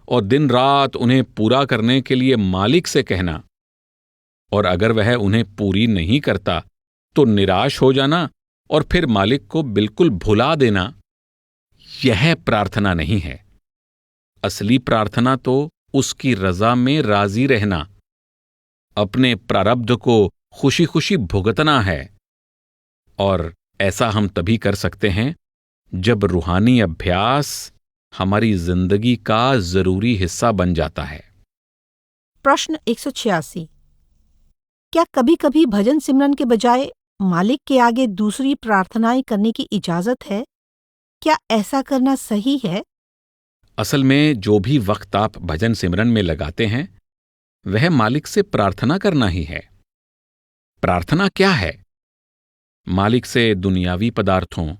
और दिन रात उन्हें पूरा करने के लिए मालिक से कहना, और अगर वह उन्हें पूरी नहीं करता तो निराश हो जाना और फिर मालिक को बिल्कुल भुला देना, यह प्रार्थना नहीं है। असली प्रार्थना तो उसकी रजा में राजी रहना, अपने प्रारब्ध को खुशी खुशी भुगतना है। और ऐसा हम तभी कर सकते हैं जब रूहानी अभ्यास हमारी जिंदगी का जरूरी हिस्सा बन जाता है। प्रश्न 186। क्या कभी कभी भजन सिमरन के बजाय मालिक के आगे दूसरी प्रार्थनाएं करने की इजाजत है? क्या ऐसा करना सही है? असल में जो भी वक्त आप भजन सिमरन में लगाते हैं, वह मालिक से प्रार्थना करना ही है। प्रार्थना क्या है? मालिक से दुनियावी पदार्थों,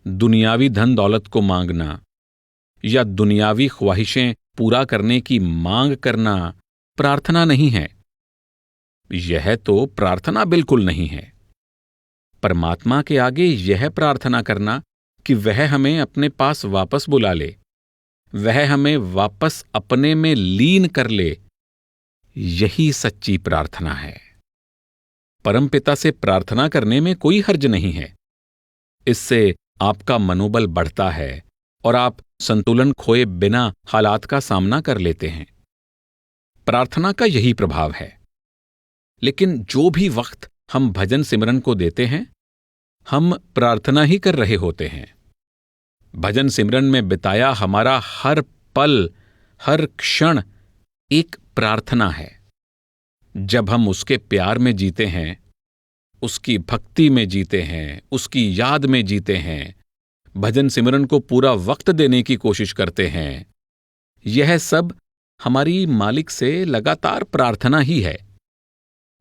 दुनियावी धन दौलत को मांगना या दुनियावी ख्वाहिशें पूरा करने की मांग करना प्रार्थना नहीं है। यह तो प्रार्थना बिल्कुल नहीं है। परमात्मा के आगे यह प्रार्थना करना कि वह हमें अपने पास वापस बुला ले, वह हमें वापस अपने में लीन कर ले, यही सच्ची प्रार्थना है। परमपिता से प्रार्थना करने में कोई हर्ज नहीं है। इससे आपका मनोबल बढ़ता है और आप संतुलन खोए बिना हालात का सामना कर लेते हैं। प्रार्थना का यही प्रभाव है। लेकिन जो भी वक्त हम भजन सिमरन को देते हैं, हम प्रार्थना ही कर रहे होते हैं। भजन सिमरन में बिताया हमारा हर पल, हर क्षण एक प्रार्थना है। जब हम उसके प्यार में जीते हैं, उसकी भक्ति में जीते हैं, उसकी याद में जीते हैं, भजन सिमरन को पूरा वक्त देने की कोशिश करते हैं, यह सब हमारी मालिक से लगातार प्रार्थना ही है।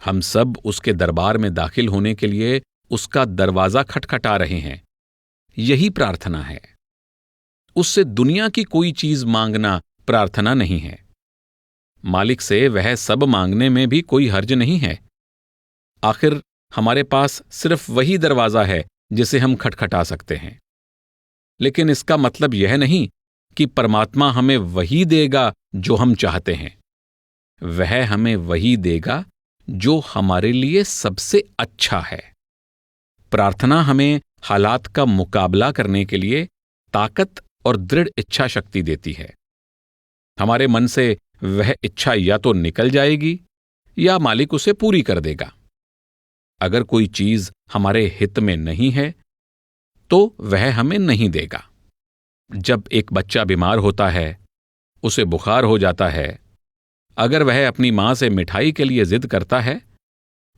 हम सब उसके दरबार में दाखिल होने के लिए उसका दरवाजा खटखटा रहे हैं। यही प्रार्थना है। उससे दुनिया की कोई चीज मांगना प्रार्थना नहीं है। मालिक से वह सब मांगने में भी कोई हर्ज नहीं है। आखिर हमारे पास सिर्फ वही दरवाजा है जिसे हम खटखटा सकते हैं। लेकिन इसका मतलब यह नहीं कि परमात्मा हमें वही देगा जो हम चाहते हैं। वह हमें वही देगा जो हमारे लिए सबसे अच्छा है। प्रार्थना हमें हालात का मुकाबला करने के लिए ताकत और दृढ़ इच्छा शक्ति देती है। हमारे मन से वह इच्छा या तो निकल जाएगी या मालिक उसे पूरी कर देगा। अगर कोई चीज हमारे हित में नहीं है तो वह हमें नहीं देगा। जब एक बच्चा बीमार होता है, उसे बुखार हो जाता है, अगर वह अपनी मां से मिठाई के लिए जिद करता है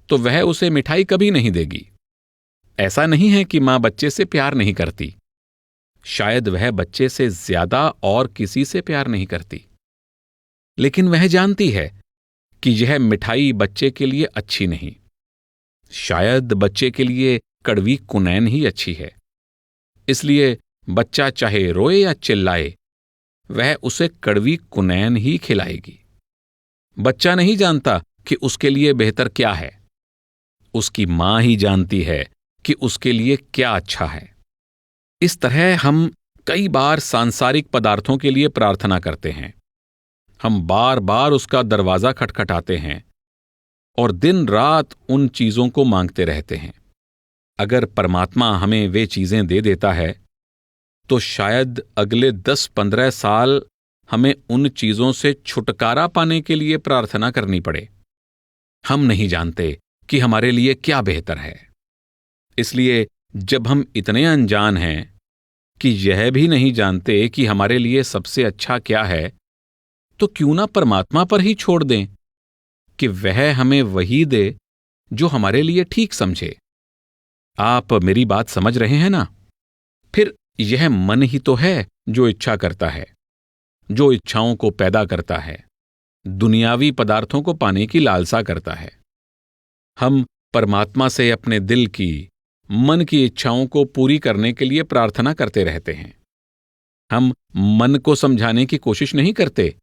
तो वह उसे मिठाई कभी नहीं देगी। ऐसा नहीं है कि मां बच्चे से प्यार नहीं करती। शायद वह बच्चे से ज्यादा और किसी से प्यार नहीं करती, लेकिन वह जानती है कि यह मिठाई बच्चे के लिए अच्छी नहीं। शायद बच्चे के लिए कड़वी कुनैन ही अच्छी है। इसलिए बच्चा चाहे रोए या चिल्लाए, वह उसे कड़वी कुनैन ही खिलाएगी। बच्चा नहीं जानता कि उसके लिए बेहतर क्या है। उसकी मां ही जानती है कि उसके लिए क्या अच्छा है। इस तरह हम कई बार सांसारिक पदार्थों के लिए प्रार्थना करते हैं। हम बार बार उसका दरवाजा खटखटाते हैं और दिन रात उन चीजों को मांगते रहते हैं। अगर परमात्मा हमें वे चीजें दे देता है तो शायद अगले 10-15 साल हमें उन चीजों से छुटकारा पाने के लिए प्रार्थना करनी पड़े। हम नहीं जानते कि हमारे लिए क्या बेहतर है। इसलिए जब हम इतने अनजान हैं कि यह भी नहीं जानते कि हमारे लिए सबसे अच्छा क्या है, तो क्यों ना परमात्मा पर ही छोड़ दें कि वह हमें वही दे जो हमारे लिए ठीक समझे। आप मेरी बात समझ रहे हैं ना? फिर यह मन ही तो है जो इच्छा करता है, जो इच्छाओं को पैदा करता है, दुनियावी पदार्थों को पाने की लालसा करता है। हम परमात्मा से अपने दिल की, मन की इच्छाओं को पूरी करने के लिए प्रार्थना करते रहते हैं। हम मन को समझाने की कोशिश नहीं करते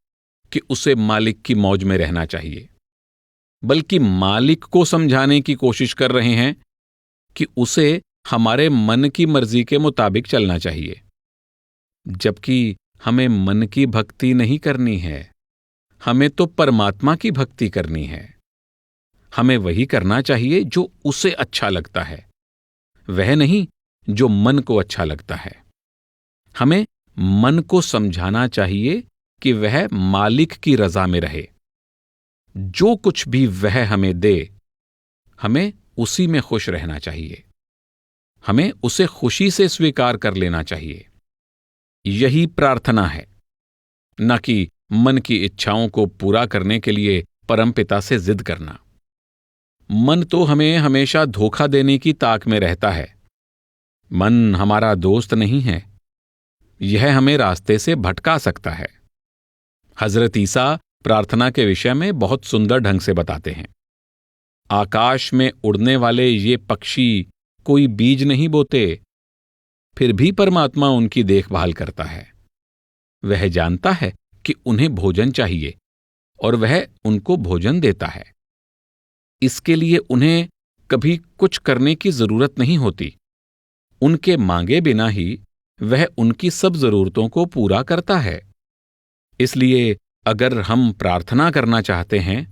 कि उसे मालिक की मौज में रहना चाहिए, बल्कि मालिक को समझाने की कोशिश कर रहे हैं कि उसे हमारे मन की मर्जी के मुताबिक चलना चाहिए। जबकि हमें मन की भक्ति नहीं करनी है, हमें तो परमात्मा की भक्ति करनी है। हमें वही करना चाहिए जो उसे अच्छा लगता है, वह नहीं जो मन को अच्छा लगता है। हमें मन को समझाना चाहिए कि वह मालिक की रजा में रहे। जो कुछ भी वह हमें दे, हमें उसी में खुश रहना चाहिए। हमें उसे खुशी से स्वीकार कर लेना चाहिए। यही प्रार्थना है, न कि मन की इच्छाओं को पूरा करने के लिए परमपिता से जिद करना। मन तो हमें हमेशा धोखा देने की ताक में रहता है। मन हमारा दोस्त नहीं है, यह हमें रास्ते से भटका सकता है। हजरत ईसा प्रार्थना के विषय में बहुत सुंदर ढंग से बताते हैं। आकाश में उड़ने वाले ये पक्षी कोई बीज नहीं बोते, फिर भी परमात्मा उनकी देखभाल करता है। वह जानता है कि उन्हें भोजन चाहिए और वह उनको भोजन देता है। इसके लिए उन्हें कभी कुछ करने की जरूरत नहीं होती। उनके मांगे बिना ही वह उनकी सब जरूरतों को पूरा करता है। इसलिए अगर हम प्रार्थना करना चाहते हैं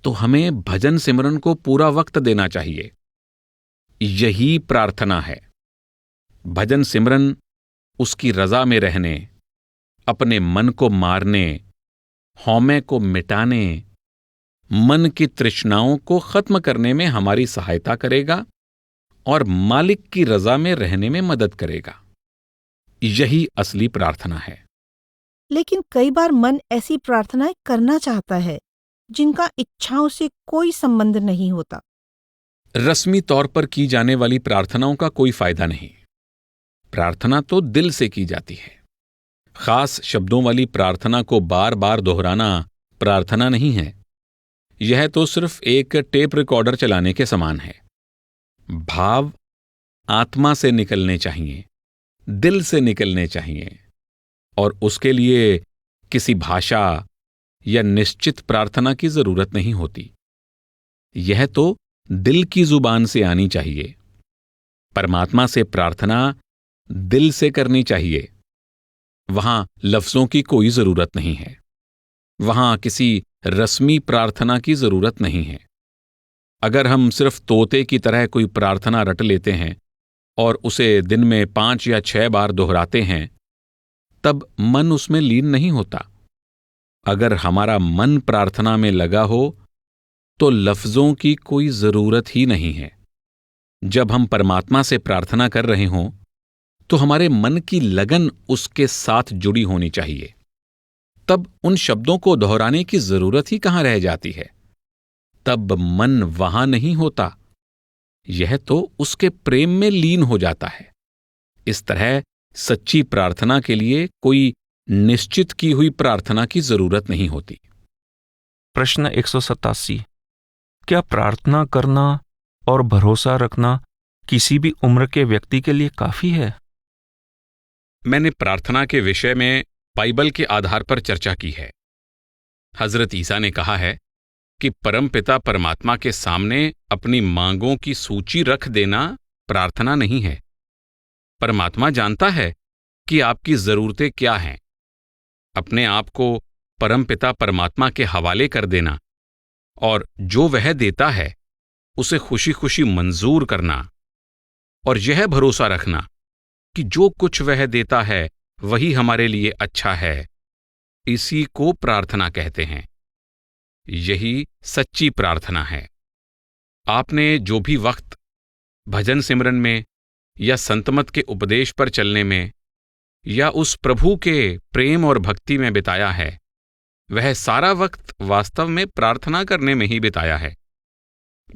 तो हमें भजन सिमरन को पूरा वक्त देना चाहिए। यही प्रार्थना है। भजन सिमरन उसकी रजा में रहने, अपने मन को मारने, हौमे को मिटाने, मन की तृष्णाओं को खत्म करने में हमारी सहायता करेगा और मालिक की रजा में रहने में मदद करेगा। यही असली प्रार्थना है। लेकिन कई बार मन ऐसी प्रार्थनाएं करना चाहता है जिनका इच्छाओं से कोई संबंध नहीं होता। रस्मी तौर पर की जाने वाली प्रार्थनाओं का कोई फायदा नहीं। प्रार्थना तो दिल से की जाती है। खास शब्दों वाली प्रार्थना को बार बार दोहराना प्रार्थना नहीं है। यह तो सिर्फ एक टेप रिकॉर्डर चलाने के समान है। भाव आत्मा से निकलने चाहिए, दिल से निकलने चाहिए, और उसके लिए किसी भाषा या निश्चित प्रार्थना की जरूरत नहीं होती। यह तो दिल की जुबान से आनी चाहिए। परमात्मा से प्रार्थना दिल से करनी चाहिए। वहां लफ्जों की कोई जरूरत नहीं है। वहां किसी रस्मी प्रार्थना की जरूरत नहीं है। अगर हम सिर्फ तोते की तरह कोई प्रार्थना रट लेते हैं और उसे दिन में 5 या 6 बार दोहराते हैं, तब मन उसमें लीन नहीं होता। अगर हमारा मन प्रार्थना में लगा हो तो लफ्जों की कोई जरूरत ही नहीं है। जब हम परमात्मा से प्रार्थना कर रहे हों तो हमारे मन की लगन उसके साथ जुड़ी होनी चाहिए। तब उन शब्दों को दोहराने की जरूरत ही कहां रह जाती है। तब मन वहां नहीं होता। यह तो उसके प्रेम में लीन हो जाता है। इस तरह सच्ची प्रार्थना के लिए कोई निश्चित की हुई प्रार्थना की जरूरत नहीं होती। प्रश्न 187। क्या प्रार्थना करना और भरोसा रखना किसी भी उम्र के व्यक्ति के लिए काफी है? मैंने प्रार्थना के विषय में बाइबल के आधार पर चर्चा की है। हजरत ईसा ने कहा है कि परमपिता परमात्मा के सामने अपनी मांगों की सूची रख देना प्रार्थना नहीं है। परमात्मा जानता है कि आपकी जरूरतें क्या हैं। अपने आप को परमपिता परमात्मा के हवाले कर देना और जो वह देता है उसे खुशी खुशी मंजूर करना और यह भरोसा रखना कि जो कुछ वह देता है वही हमारे लिए अच्छा है, इसी को प्रार्थना कहते हैं। यही सच्ची प्रार्थना है। आपने जो भी वक्त भजन सिमरन में या संतमत के उपदेश पर चलने में या उस प्रभु के प्रेम और भक्ति में बिताया है, वह सारा वक्त वास्तव में प्रार्थना करने में ही बिताया है।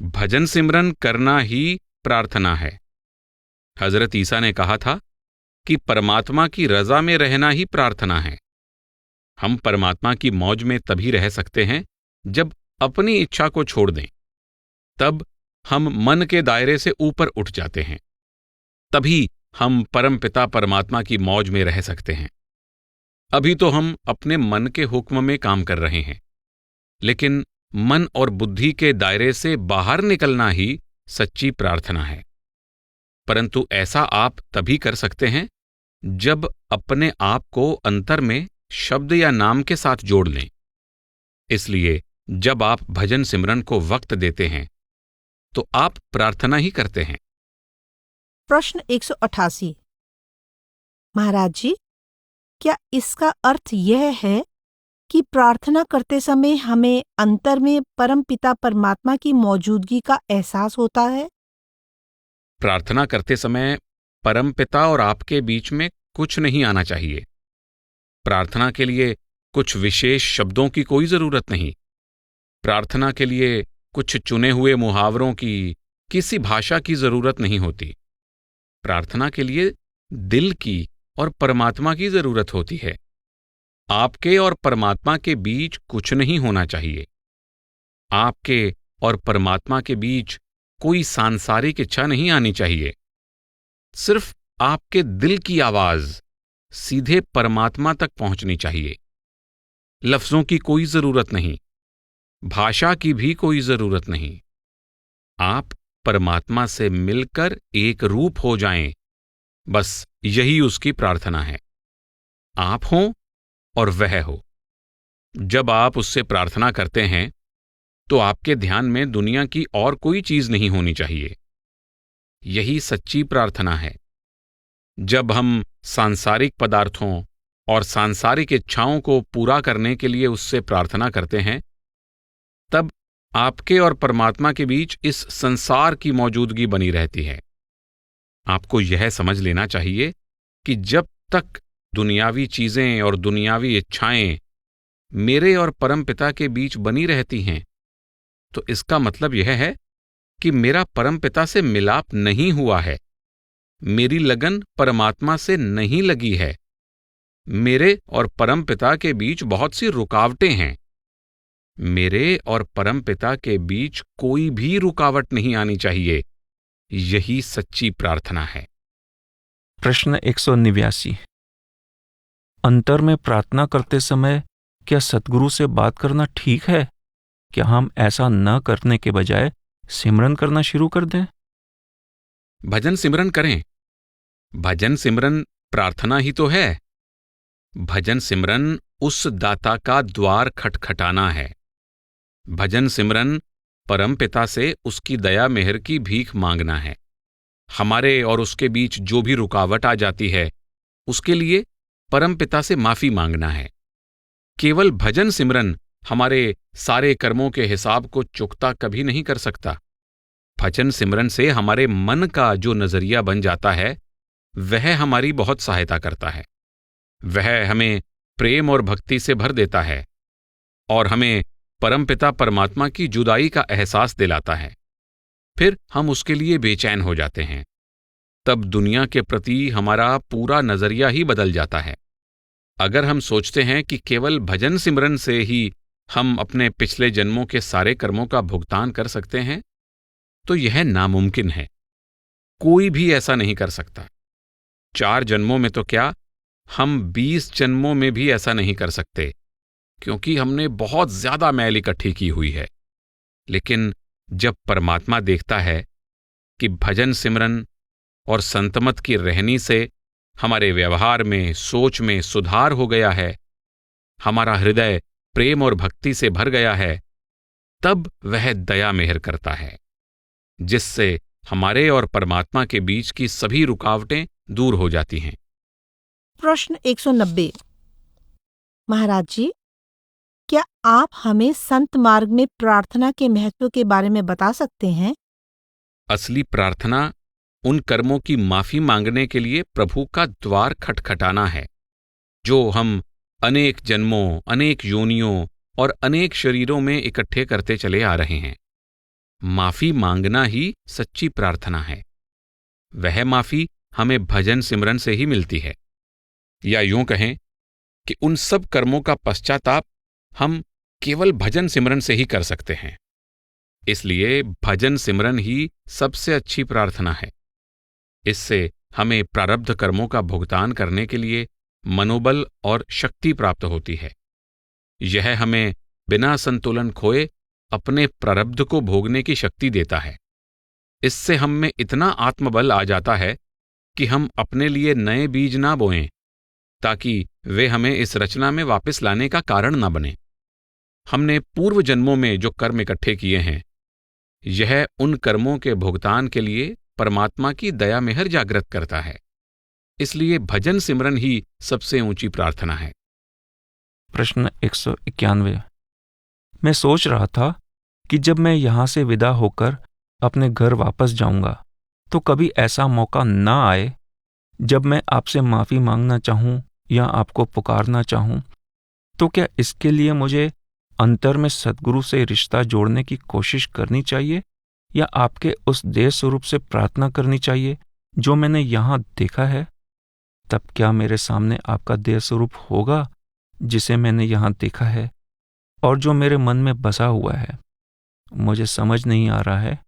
भजन सिमरन करना ही प्रार्थना है। हजरत ईसा ने कहा था कि परमात्मा की रजा में रहना ही प्रार्थना है। हम परमात्मा की मौज में तभी रह सकते हैं जब अपनी इच्छा को छोड़ दें। तब हम मन के दायरे से ऊपर उठ जाते हैं। तभी हम परमपिता परमात्मा की मौज में रह सकते हैं। अभी तो हम अपने मन के हुक्म में काम कर रहे हैं, लेकिन मन और बुद्धि के दायरे से बाहर निकलना ही सच्ची प्रार्थना है। परंतु ऐसा आप तभी कर सकते हैं जब अपने आप को अंतर में शब्द या नाम के साथ जोड़ लें। इसलिए जब आप भजन सिमरन को वक्त देते हैं तो आप प्रार्थना ही करते हैं। प्रश्न 188। महाराज जी, क्या इसका अर्थ यह है कि प्रार्थना करते समय हमें अंतर में परमपिता परमात्मा की मौजूदगी का एहसास होता है? प्रार्थना करते समय परमपिता और आपके बीच में कुछ नहीं आना चाहिए। प्रार्थना के लिए कुछ विशेष शब्दों की कोई जरूरत नहीं। प्रार्थना के लिए कुछ चुने हुए मुहावरों की, किसी भाषा की जरूरत नहीं होती। प्रार्थना के लिए दिल की और परमात्मा की जरूरत होती है। आपके और परमात्मा के बीच कुछ नहीं होना चाहिए। आपके और परमात्मा के बीच कोई सांसारिक इच्छा नहीं आनी चाहिए। सिर्फ आपके दिल की आवाज सीधे परमात्मा तक पहुंचनी चाहिए। लफ्जों की कोई जरूरत नहीं, भाषा की भी कोई जरूरत नहीं। आप परमात्मा से मिलकर एक रूप हो जाएं, बस यही उसकी प्रार्थना है। आप हों और वह हो। जब आप उससे प्रार्थना करते हैं तो आपके ध्यान में दुनिया की और कोई चीज नहीं होनी चाहिए। यही सच्ची प्रार्थना है। जब हम सांसारिक पदार्थों और सांसारिक इच्छाओं को पूरा करने के लिए उससे प्रार्थना करते हैं, तब आपके और परमात्मा के बीच इस संसार की मौजूदगी बनी रहती है। आपको यह समझ लेना चाहिए कि जब तक दुनियावी चीजें और दुनियावी इच्छाएं मेरे और परमपिता के बीच बनी रहती हैं, तो इसका मतलब यह है कि मेरा परमपिता से मिलाप नहीं हुआ है। मेरी लगन परमात्मा से नहीं लगी है। मेरे और परमपिता के बीच बहुत सी रुकावटें हैं। मेरे और परमपिता के बीच कोई भी रुकावट नहीं आनी चाहिए। यही सच्ची प्रार्थना है। प्रश्न 189। अंतर में प्रार्थना करते समय क्या सद्गुरु से बात करना ठीक है? क्या हम ऐसा न करने के बजाय सिमरन करना शुरू कर दें? भजन सिमरन करें। भजन सिमरन प्रार्थना ही तो है। भजन सिमरन उस दाता का द्वार खटखटाना है। भजन सिमरन परमपिता से उसकी दया मेहर की भीख मांगना है। हमारे और उसके बीच जो भी रुकावट आ जाती है, उसके लिए परमपिता से माफी मांगना है। केवल भजन सिमरन हमारे सारे कर्मों के हिसाब को चुकता कभी नहीं कर सकता। भजन सिमरन से हमारे मन का जो नजरिया बन जाता है, वह हमारी बहुत सहायता करता है। वह हमें प्रेम और भक्ति से भर देता है और हमें परमपिता परमात्मा की जुदाई का एहसास दिलाता है। फिर हम उसके लिए बेचैन हो जाते हैं। तब दुनिया के प्रति हमारा पूरा नजरिया ही बदल जाता है। अगर हम सोचते हैं कि केवल भजन सिमरन से ही हम अपने पिछले जन्मों के सारे कर्मों का भुगतान कर सकते हैं, तो यह नामुमकिन है। कोई भी ऐसा नहीं कर सकता। 4 जन्मों में तो क्या, हम 20 जन्मों में भी ऐसा नहीं कर सकते, क्योंकि हमने बहुत ज्यादा मैल इकट्ठी की हुई है। लेकिन जब परमात्मा देखता है कि भजन सिमरन और संतमत की रहनी से हमारे व्यवहार में, सोच में सुधार हो गया है, हमारा हृदय प्रेम और भक्ति से भर गया है, तब वह दया मेहर करता है, जिससे हमारे और परमात्मा के बीच की सभी रुकावटें दूर हो जाती हैं। प्रश्न 190। महाराज जी, क्या आप हमें संत मार्ग में प्रार्थना के महत्व के बारे में बता सकते हैं? असली प्रार्थना उन कर्मों की माफी मांगने के लिए प्रभु का द्वार खटखटाना है, जो हम अनेक जन्मों, अनेक योनियों और अनेक शरीरों में इकट्ठे करते चले आ रहे हैं। माफी मांगना ही सच्ची प्रार्थना है। वह माफी हमें भजन सिमरन से ही मिलती है, या यूं कहें कि उन सब कर्मों का पश्चाताप हम केवल भजन सिमरन से ही कर सकते हैं। इसलिए भजन सिमरन ही सबसे अच्छी प्रार्थना है। इससे हमें प्रारब्ध कर्मों का भुगतान करने के लिए मनोबल और शक्ति प्राप्त होती है। यह हमें बिना संतुलन खोए अपने प्रारब्ध को भोगने की शक्ति देता है। इससे हम में इतना आत्मबल आ जाता है कि हम अपने लिए नए बीज ना बोएं, ताकि वे हमें इस रचना में वापस लाने का कारण न बने। हमने पूर्व जन्मों में जो कर्म इकट्ठे किए हैं, यह उन कर्मों के भुगतान के लिए परमात्मा की दया मेहर जागृत करता है। इसलिए भजन सिमरन ही सबसे ऊंची प्रार्थना है। प्रश्न 191। मैं सोच रहा था कि जब मैं यहां से विदा होकर अपने घर वापस जाऊंगा, तो कभी ऐसा मौका ना आए जब मैं आपसे माफी मांगना चाहूं या आपको पुकारना चाहूं। तो क्या इसके लिए मुझे अंतर में सद्गुरु से रिश्ता जोड़ने की कोशिश करनी चाहिए, या आपके उस देह स्वरूप से प्रार्थना करनी चाहिए जो मैंने यहां देखा है? तब क्या मेरे सामने आपका देह स्वरूप होगा जिसे मैंने यहां देखा है और जो मेरे मन में बसा हुआ है? मुझे समझ नहीं आ रहा है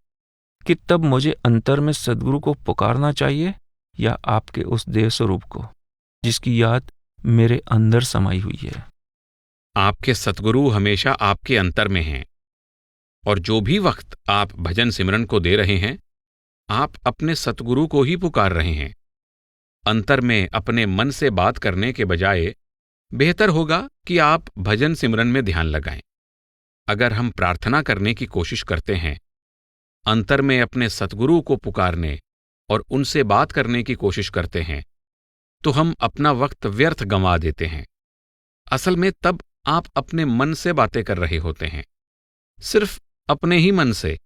कि तब मुझे अंतर में सद्गुरु को पुकारना चाहिए या आपके उस देह स्वरूप को। जिसकी याद मेरे अंदर समाई हुई है। आपके सतगुरु हमेशा आपके अंतर में हैं, और जो भी वक्त आप भजन सिमरन को दे रहे हैं, आप अपने सतगुरु को ही पुकार रहे हैं। अंतर में अपने मन से बात करने के बजाय बेहतर होगा कि आप भजन सिमरन में ध्यान लगाएं। अगर हम प्रार्थना करने की कोशिश करते हैं, अंतर में अपने सतगुरु को पुकारने और उनसे बात करने की कोशिश करते हैं, तो हम अपना वक्त व्यर्थ गंवा देते हैं। असल में तब आप अपने मन से बातें कर रहे होते हैं, सिर्फ अपने ही मन से,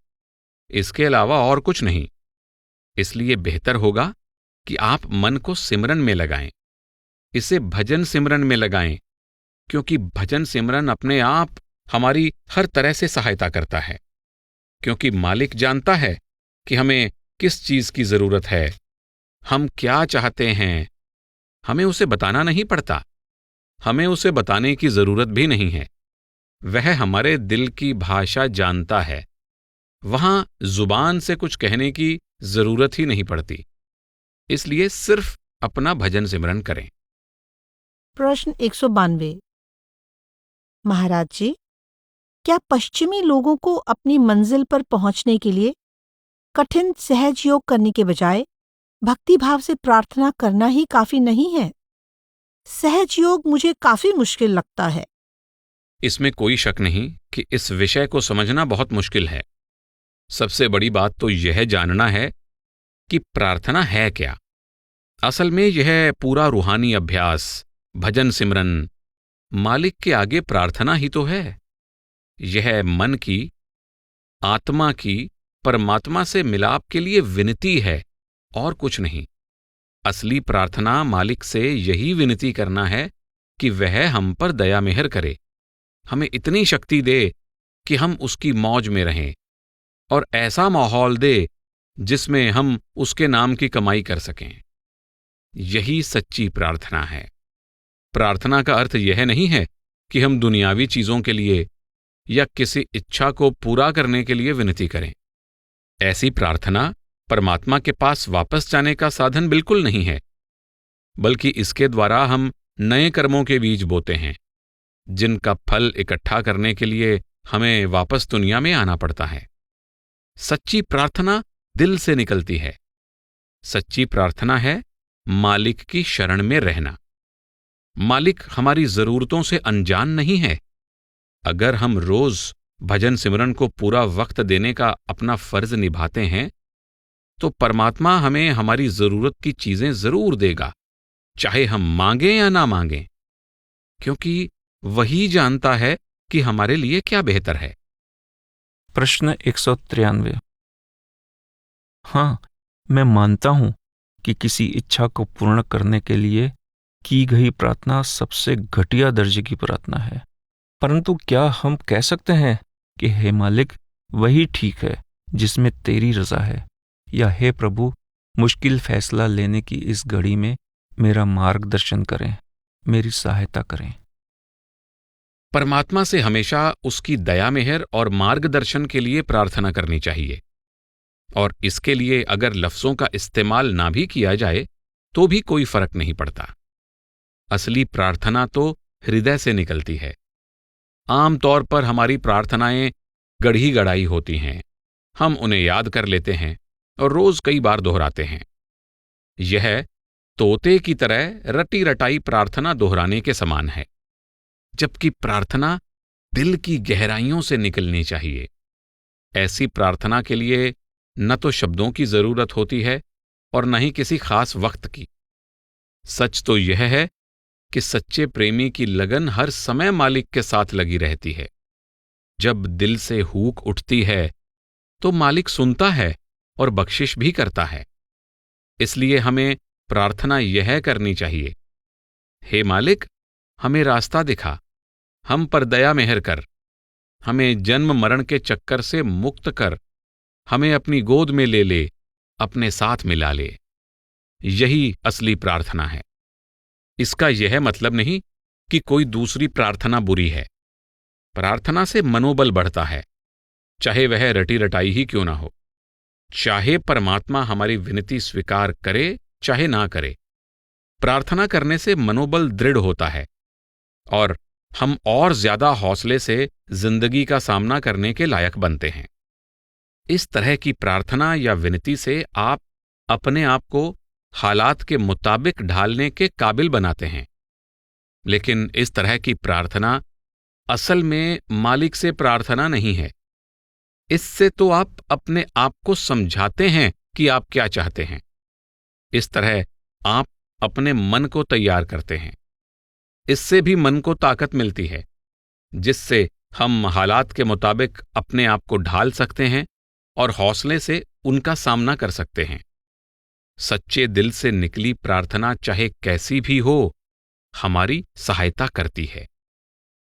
इसके अलावा और कुछ नहीं। इसलिए बेहतर होगा कि आप मन को सिमरन में लगाएं, इसे भजन सिमरन में लगाएं, क्योंकि भजन सिमरन अपने आप हमारी हर तरह से सहायता करता है। क्योंकि मालिक जानता है कि हमें किस चीज की जरूरत है, हम क्या चाहते हैं। हमें उसे बताना नहीं पड़ता, हमें उसे बताने की जरूरत भी नहीं है। वह हमारे दिल की भाषा जानता है, वहां जुबान से कुछ कहने की जरूरत ही नहीं पड़ती। इसलिए सिर्फ अपना भजन सिमरन करें। प्रश्न 192। महाराज जी, क्या पश्चिमी लोगों को अपनी मंजिल पर पहुंचने के लिए कठिन सहज योग करने के बजाय भक्तिभाव से प्रार्थना करना ही काफी नहीं है? सहज योग मुझे काफी मुश्किल लगता है। इसमें कोई शक नहीं कि इस विषय को समझना बहुत मुश्किल है। सबसे बड़ी बात तो यह जानना है कि प्रार्थना है क्या। असल में यह पूरा रूहानी अभ्यास, भजन सिमरन, मालिक के आगे प्रार्थना ही तो है। यह मन की, आत्मा की, परमात्मा से मिलाप के लिए विनती है और कुछ नहीं। असली प्रार्थना मालिक से यही विनती करना है कि वह हम पर दया मेहर करे, हमें इतनी शक्ति दे कि हम उसकी मौज में रहें, और ऐसा माहौल दे जिसमें हम उसके नाम की कमाई कर सकें। यही सच्ची प्रार्थना है। प्रार्थना का अर्थ यह नहीं है कि हम दुनियावी चीजों के लिए या किसी इच्छा को पूरा करने के लिए विनती करें। ऐसी प्रार्थना परमात्मा के पास वापस जाने का साधन बिल्कुल नहीं है, बल्कि इसके द्वारा हम नए कर्मों के बीज बोते हैं, जिनका फल इकट्ठा करने के लिए हमें वापस दुनिया में आना पड़ता है। सच्ची प्रार्थना दिल से निकलती है। सच्ची प्रार्थना है मालिक की शरण में रहना। मालिक हमारी जरूरतों से अनजान नहीं है। अगर हम रोज भजन सिमरन को पूरा वक्त देने का अपना फर्ज निभाते हैं, तो परमात्मा हमें हमारी जरूरत की चीजें जरूर देगा, चाहे हम मांगें या ना मांगें, क्योंकि वही जानता है कि हमारे लिए क्या बेहतर है। प्रश्न 193। हाँ, मैं मानता हूं कि किसी इच्छा को पूर्ण करने के लिए की गई प्रार्थना सबसे घटिया दर्जे की प्रार्थना है, परंतु क्या हम कह सकते हैं कि हे मालिक, वही ठीक है जिसमें तेरी रजा है, या हे प्रभु, मुश्किल फैसला लेने की इस घड़ी में मेरा मार्गदर्शन करें, मेरी सहायता करें। परमात्मा से हमेशा उसकी दया मेहर और मार्गदर्शन के लिए प्रार्थना करनी चाहिए, और इसके लिए अगर लफ्जों का इस्तेमाल ना भी किया जाए तो भी कोई फर्क नहीं पड़ता। असली प्रार्थना तो हृदय से निकलती है। आमतौर पर हमारी प्रार्थनाएं गढ़ी गढ़ाई होती हैं, हम उन्हें याद कर लेते हैं और रोज कई बार दोहराते हैं। यह तोते की तरह रटी रटाई प्रार्थना दोहराने के समान है, जबकि प्रार्थना दिल की गहराइयों से निकलनी चाहिए। ऐसी प्रार्थना के लिए न तो शब्दों की जरूरत होती है और न ही किसी खास वक्त की। सच तो यह है कि सच्चे प्रेमी की लगन हर समय मालिक के साथ लगी रहती है। जब दिल से हूक उठती है तो मालिक सुनता है और बख्शिश भी करता है। इसलिए हमें प्रार्थना यह करनी चाहिए, हे मालिक, हमें रास्ता दिखा, हम पर दया मेहर कर, हमें जन्म मरण के चक्कर से मुक्त कर, हमें अपनी गोद में ले ले, अपने साथ मिला ले। यही असली प्रार्थना है। इसका यह मतलब नहीं कि कोई दूसरी प्रार्थना बुरी है। प्रार्थना से मनोबल बढ़ता है, चाहे वह रटी रटाई ही क्यों ना हो। चाहे परमात्मा हमारी विनती स्वीकार करे चाहे ना करे, प्रार्थना करने से मनोबल दृढ़ होता है और हम और ज्यादा हौसले से जिंदगी का सामना करने के लायक बनते हैं। इस तरह की प्रार्थना या विनती से आप अपने आप को हालात के मुताबिक ढालने के काबिल बनाते हैं। लेकिन इस तरह की प्रार्थना असल में मालिक से प्रार्थना नहीं है। इससे तो आप अपने आप को समझाते हैं कि आप क्या चाहते हैं। इस तरह आप अपने मन को तैयार करते हैं। इससे भी मन को ताकत मिलती है, जिससे हम हालात के मुताबिक अपने आप को ढाल सकते हैं और हौसले से उनका सामना कर सकते हैं। सच्चे दिल से निकली प्रार्थना चाहे कैसी भी हो, हमारी सहायता करती है।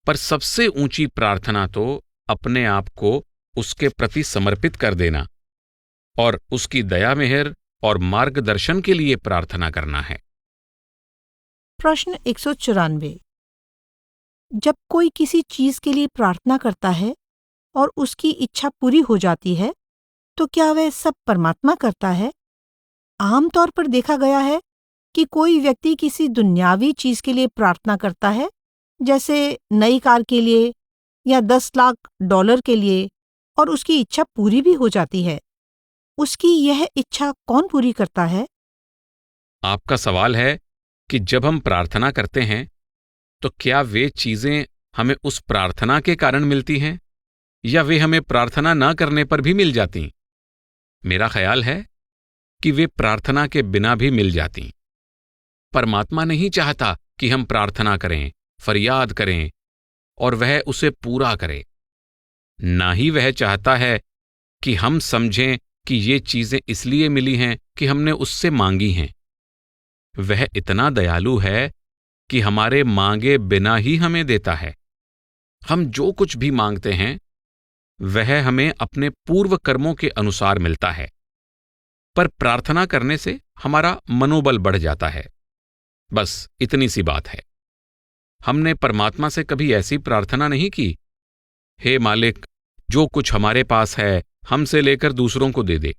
पर सबसे ऊंची प्रार्थना तो अपने आप को उसके प्रति समर्पित कर देना और उसकी दया मेहर और मार्गदर्शन के लिए प्रार्थना करना है। प्रश्न 194। जब कोई किसी चीज के लिए प्रार्थना करता है और उसकी इच्छा पूरी हो जाती है, तो क्या वह सब परमात्मा करता है? आमतौर पर देखा गया है कि कोई व्यक्ति किसी दुनियावी चीज के लिए प्रार्थना करता है, जैसे नई कार के लिए या 10 लाख डॉलर के लिए, और उसकी इच्छा पूरी भी हो जाती है। उसकी यह इच्छा कौन पूरी करता है? आपका सवाल है कि जब हम प्रार्थना करते हैं तो क्या वे चीजें हमें उस प्रार्थना के कारण मिलती हैं या वे हमें प्रार्थना न करने पर भी मिल जाती? मेरा ख्याल है कि वे प्रार्थना के बिना भी मिल जाती। परमात्मा नहीं चाहता कि हम प्रार्थना करें, फरियाद करें और वह उसे पूरा करे। ना ही वह चाहता है कि हम समझें कि ये चीजें इसलिए मिली हैं कि हमने उससे मांगी हैं। वह इतना दयालु है कि हमारे मांगे बिना ही हमें देता है। हम जो कुछ भी मांगते हैं वह हमें अपने पूर्व कर्मों के अनुसार मिलता है। पर प्रार्थना करने से हमारा मनोबल बढ़ जाता है। बस इतनी सी बात है। हमने परमात्मा से कभी ऐसी प्रार्थना नहीं की, हे मालिक, जो कुछ हमारे पास है हमसे लेकर दूसरों को दे दे।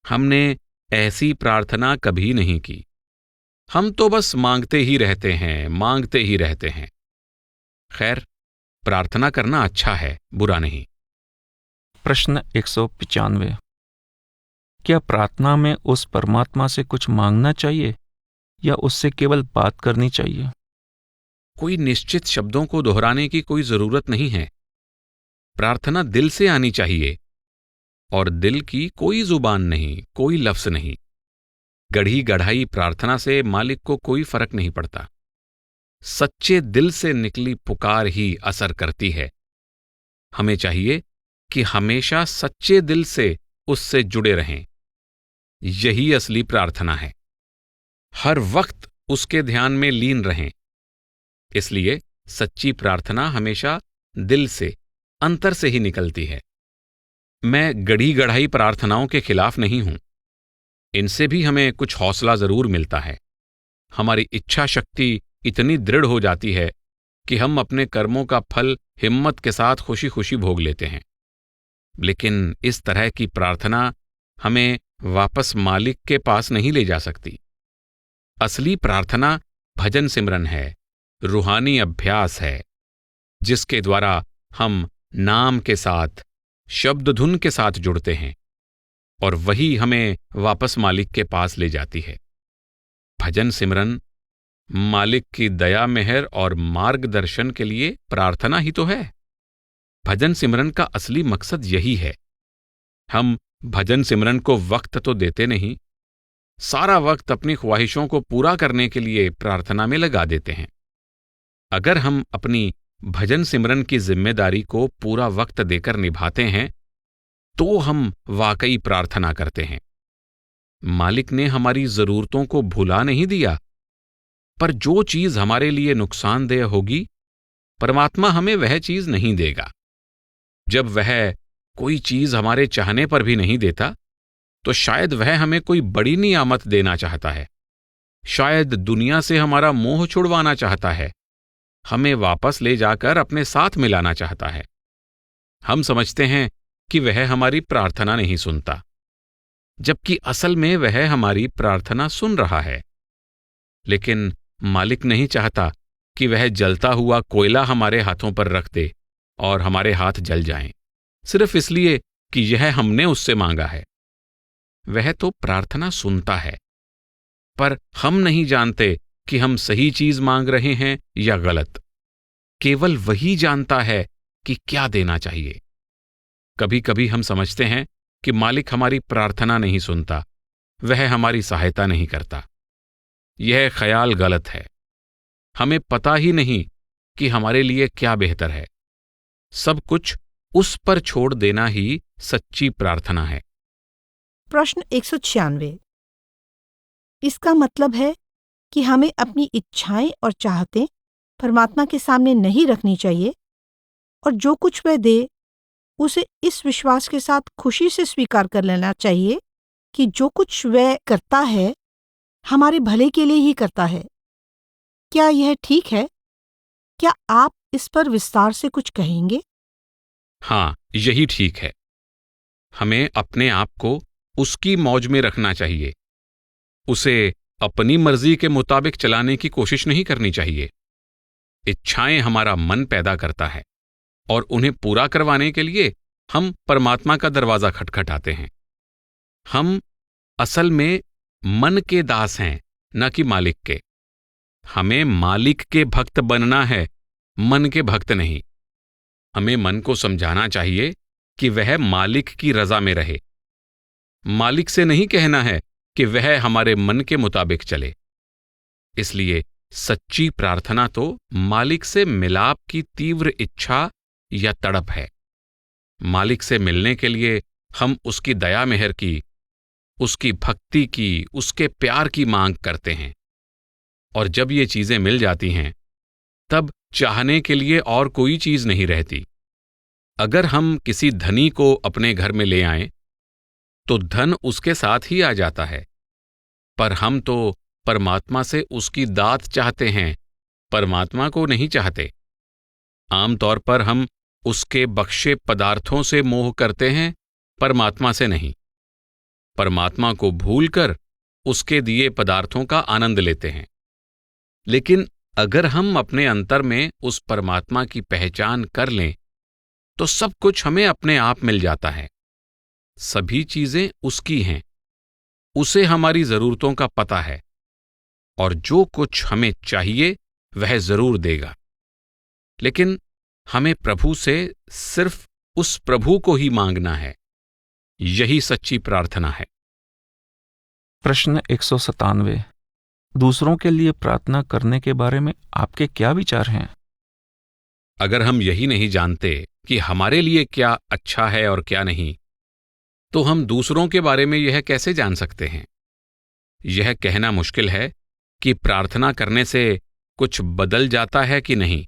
हमने ऐसी प्रार्थना कभी नहीं की। हम तो बस मांगते ही रहते हैं। खैर, प्रार्थना करना अच्छा है, बुरा नहीं। प्रश्न 195। क्या प्रार्थना में उस परमात्मा से कुछ मांगना चाहिए या उससे केवल बात करनी चाहिए? कोई निश्चित शब्दों को दोहराने की कोई जरूरत नहीं है। प्रार्थना दिल से आनी चाहिए और दिल की कोई जुबान नहीं, कोई लफ्ज नहीं। गढ़ी गढ़ाई प्रार्थना से मालिक को कोई फर्क नहीं पड़ता। सच्चे दिल से निकली पुकार ही असर करती है। हमें चाहिए कि हमेशा सच्चे दिल से उससे जुड़े रहें। यही असली प्रार्थना है। हर वक्त उसके ध्यान में लीन रहें। इसलिए सच्ची प्रार्थना हमेशा दिल से, अंतर से ही निकलती है। मैं गढ़ी गढ़ाई प्रार्थनाओं के खिलाफ नहीं हूं। इनसे भी हमें कुछ हौसला जरूर मिलता है। हमारी इच्छा शक्ति इतनी दृढ़ हो जाती है कि हम अपने कर्मों का फल हिम्मत के साथ खुशी खुशी भोग लेते हैं। लेकिन इस तरह की प्रार्थना हमें वापस मालिक के पास नहीं ले जा सकती। असली प्रार्थना भजन सिमरन है, रूहानी अभ्यास है, जिसके द्वारा हम नाम के साथ, शब्द धुन के साथ जुड़ते हैं और वही हमें वापस मालिक के पास ले जाती है। भजन सिमरन मालिक की दया मेहर और मार्गदर्शन के लिए प्रार्थना ही तो है। भजन सिमरन का असली मकसद यही है। हम भजन सिमरन को वक्त तो देते नहीं, सारा वक्त अपनी ख्वाहिशों को पूरा करने के लिए प्रार्थना में लगा देते हैं। अगर हम अपनी भजन सिमरन की जिम्मेदारी को पूरा वक्त देकर निभाते हैं तो हम वाकई प्रार्थना करते हैं। मालिक ने हमारी जरूरतों को भुला नहीं दिया, पर जो चीज हमारे लिए नुकसानदेह होगी, परमात्मा हमें वह चीज नहीं देगा। जब वह कोई चीज हमारे चाहने पर भी नहीं देता, तो शायद वह हमें कोई बड़ी नियामत देना चाहता है। शायद दुनिया से हमारा मोह छुड़वाना चाहता है, हमें वापस ले जाकर अपने साथ मिलाना चाहता है। हम समझते हैं कि वह हमारी प्रार्थना नहीं सुनता, जबकि असल में वह हमारी प्रार्थना सुन रहा है। लेकिन मालिक नहीं चाहता कि वह जलता हुआ कोयला हमारे हाथों पर रख दे और हमारे हाथ जल जाएं, सिर्फ इसलिए कि यह हमने उससे मांगा है। वह तो प्रार्थना सुनता है, पर हम नहीं जानते कि हम सही चीज मांग रहे हैं या गलत। केवल वही जानता है कि क्या देना चाहिए। कभी कभी हम समझते हैं कि मालिक हमारी प्रार्थना नहीं सुनता, वह हमारी सहायता नहीं करता। यह ख्याल गलत है। हमें पता ही नहीं कि हमारे लिए क्या बेहतर है। सब कुछ उस पर छोड़ देना ही सच्ची प्रार्थना है। प्रश्न 196। इसका मतलब है कि हमें अपनी इच्छाएं और चाहतें परमात्मा के सामने नहीं रखनी चाहिए और जो कुछ वह दे उसे इस विश्वास के साथ खुशी से स्वीकार कर लेना चाहिए कि जो कुछ वह करता है हमारे भले के लिए ही करता है। क्या यह ठीक है? क्या आप इस पर विस्तार से कुछ कहेंगे? हाँ, यही ठीक है। हमें अपने आप को उसकी मौज में रखना चाहिए। उसे अपनी मर्जी के मुताबिक चलाने की कोशिश नहीं करनी चाहिए। इच्छाएं हमारा मन पैदा करता है और उन्हें पूरा करवाने के लिए हम परमात्मा का दरवाजा खटखटाते हैं। हम असल में मन के दास हैं, न कि मालिक के। हमें मालिक के भक्त बनना है, मन के भक्त नहीं। हमें मन को समझाना चाहिए कि वह मालिक की रजा में रहे। मालिक से नहीं कहना है कि वह हमारे मन के मुताबिक चले। इसलिए सच्ची प्रार्थना तो मालिक से मिलाप की तीव्र इच्छा या तड़प है। मालिक से मिलने के लिए हम उसकी दया मेहर की, उसकी भक्ति की, उसके प्यार की मांग करते हैं। और जब ये चीजें मिल जाती हैं, तब चाहने के लिए और कोई चीज नहीं रहती। अगर हम किसी धनी को अपने घर में ले आएं, तो धन उसके साथ ही आ जाता है। पर हम तो परमात्मा से उसकी दात चाहते हैं, परमात्मा को नहीं चाहते। आमतौर पर हम उसके बख्शे पदार्थों से मोह करते हैं, परमात्मा से नहीं। परमात्मा को भूलकर उसके दिए पदार्थों का आनंद लेते हैं। लेकिन अगर हम अपने अंतर में उस परमात्मा की पहचान कर लें, तो सब कुछ हमें अपने आप मिल जाता है। सभी चीजें उसकी हैं, उसे हमारी जरूरतों का पता है और जो कुछ हमें चाहिए वह जरूर देगा। लेकिन हमें प्रभु से सिर्फ उस प्रभु को ही मांगना है। यही सच्ची प्रार्थना है। प्रश्न 197। दूसरों के लिए प्रार्थना करने के बारे में आपके क्या विचार हैं? अगर हम यही नहीं जानते कि हमारे लिए क्या अच्छा है और क्या नहीं, तो हम दूसरों के बारे में यह कैसे जान सकते हैं? यह कहना मुश्किल है कि प्रार्थना करने से कुछ बदल जाता है कि नहीं,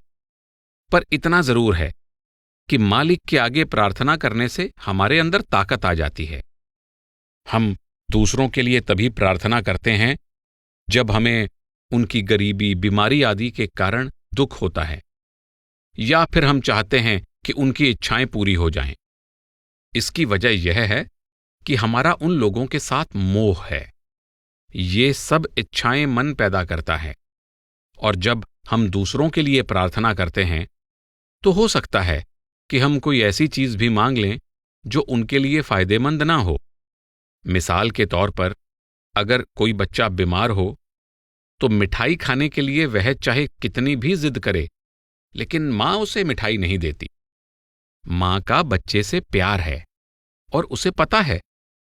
पर इतना जरूर है कि मालिक के आगे प्रार्थना करने से हमारे अंदर ताकत आ जाती है। हम दूसरों के लिए तभी प्रार्थना करते हैं जब हमें उनकी गरीबी, बीमारी आदि के कारण दुख होता है, या फिर हम चाहते हैं कि उनकी इच्छाएं पूरी हो जाएं। इसकी वजह यह है कि हमारा उन लोगों के साथ मोह है। ये सब इच्छाएं मन पैदा करता है, और जब हम दूसरों के लिए प्रार्थना करते हैं तो हो सकता है कि हम कोई ऐसी चीज भी मांग लें जो उनके लिए फायदेमंद ना हो। मिसाल के तौर पर, अगर कोई बच्चा बीमार हो तो मिठाई खाने के लिए वह चाहे कितनी भी जिद करे, लेकिन मां उसे मिठाई नहीं देती। मां का बच्चे से प्यार है और उसे पता है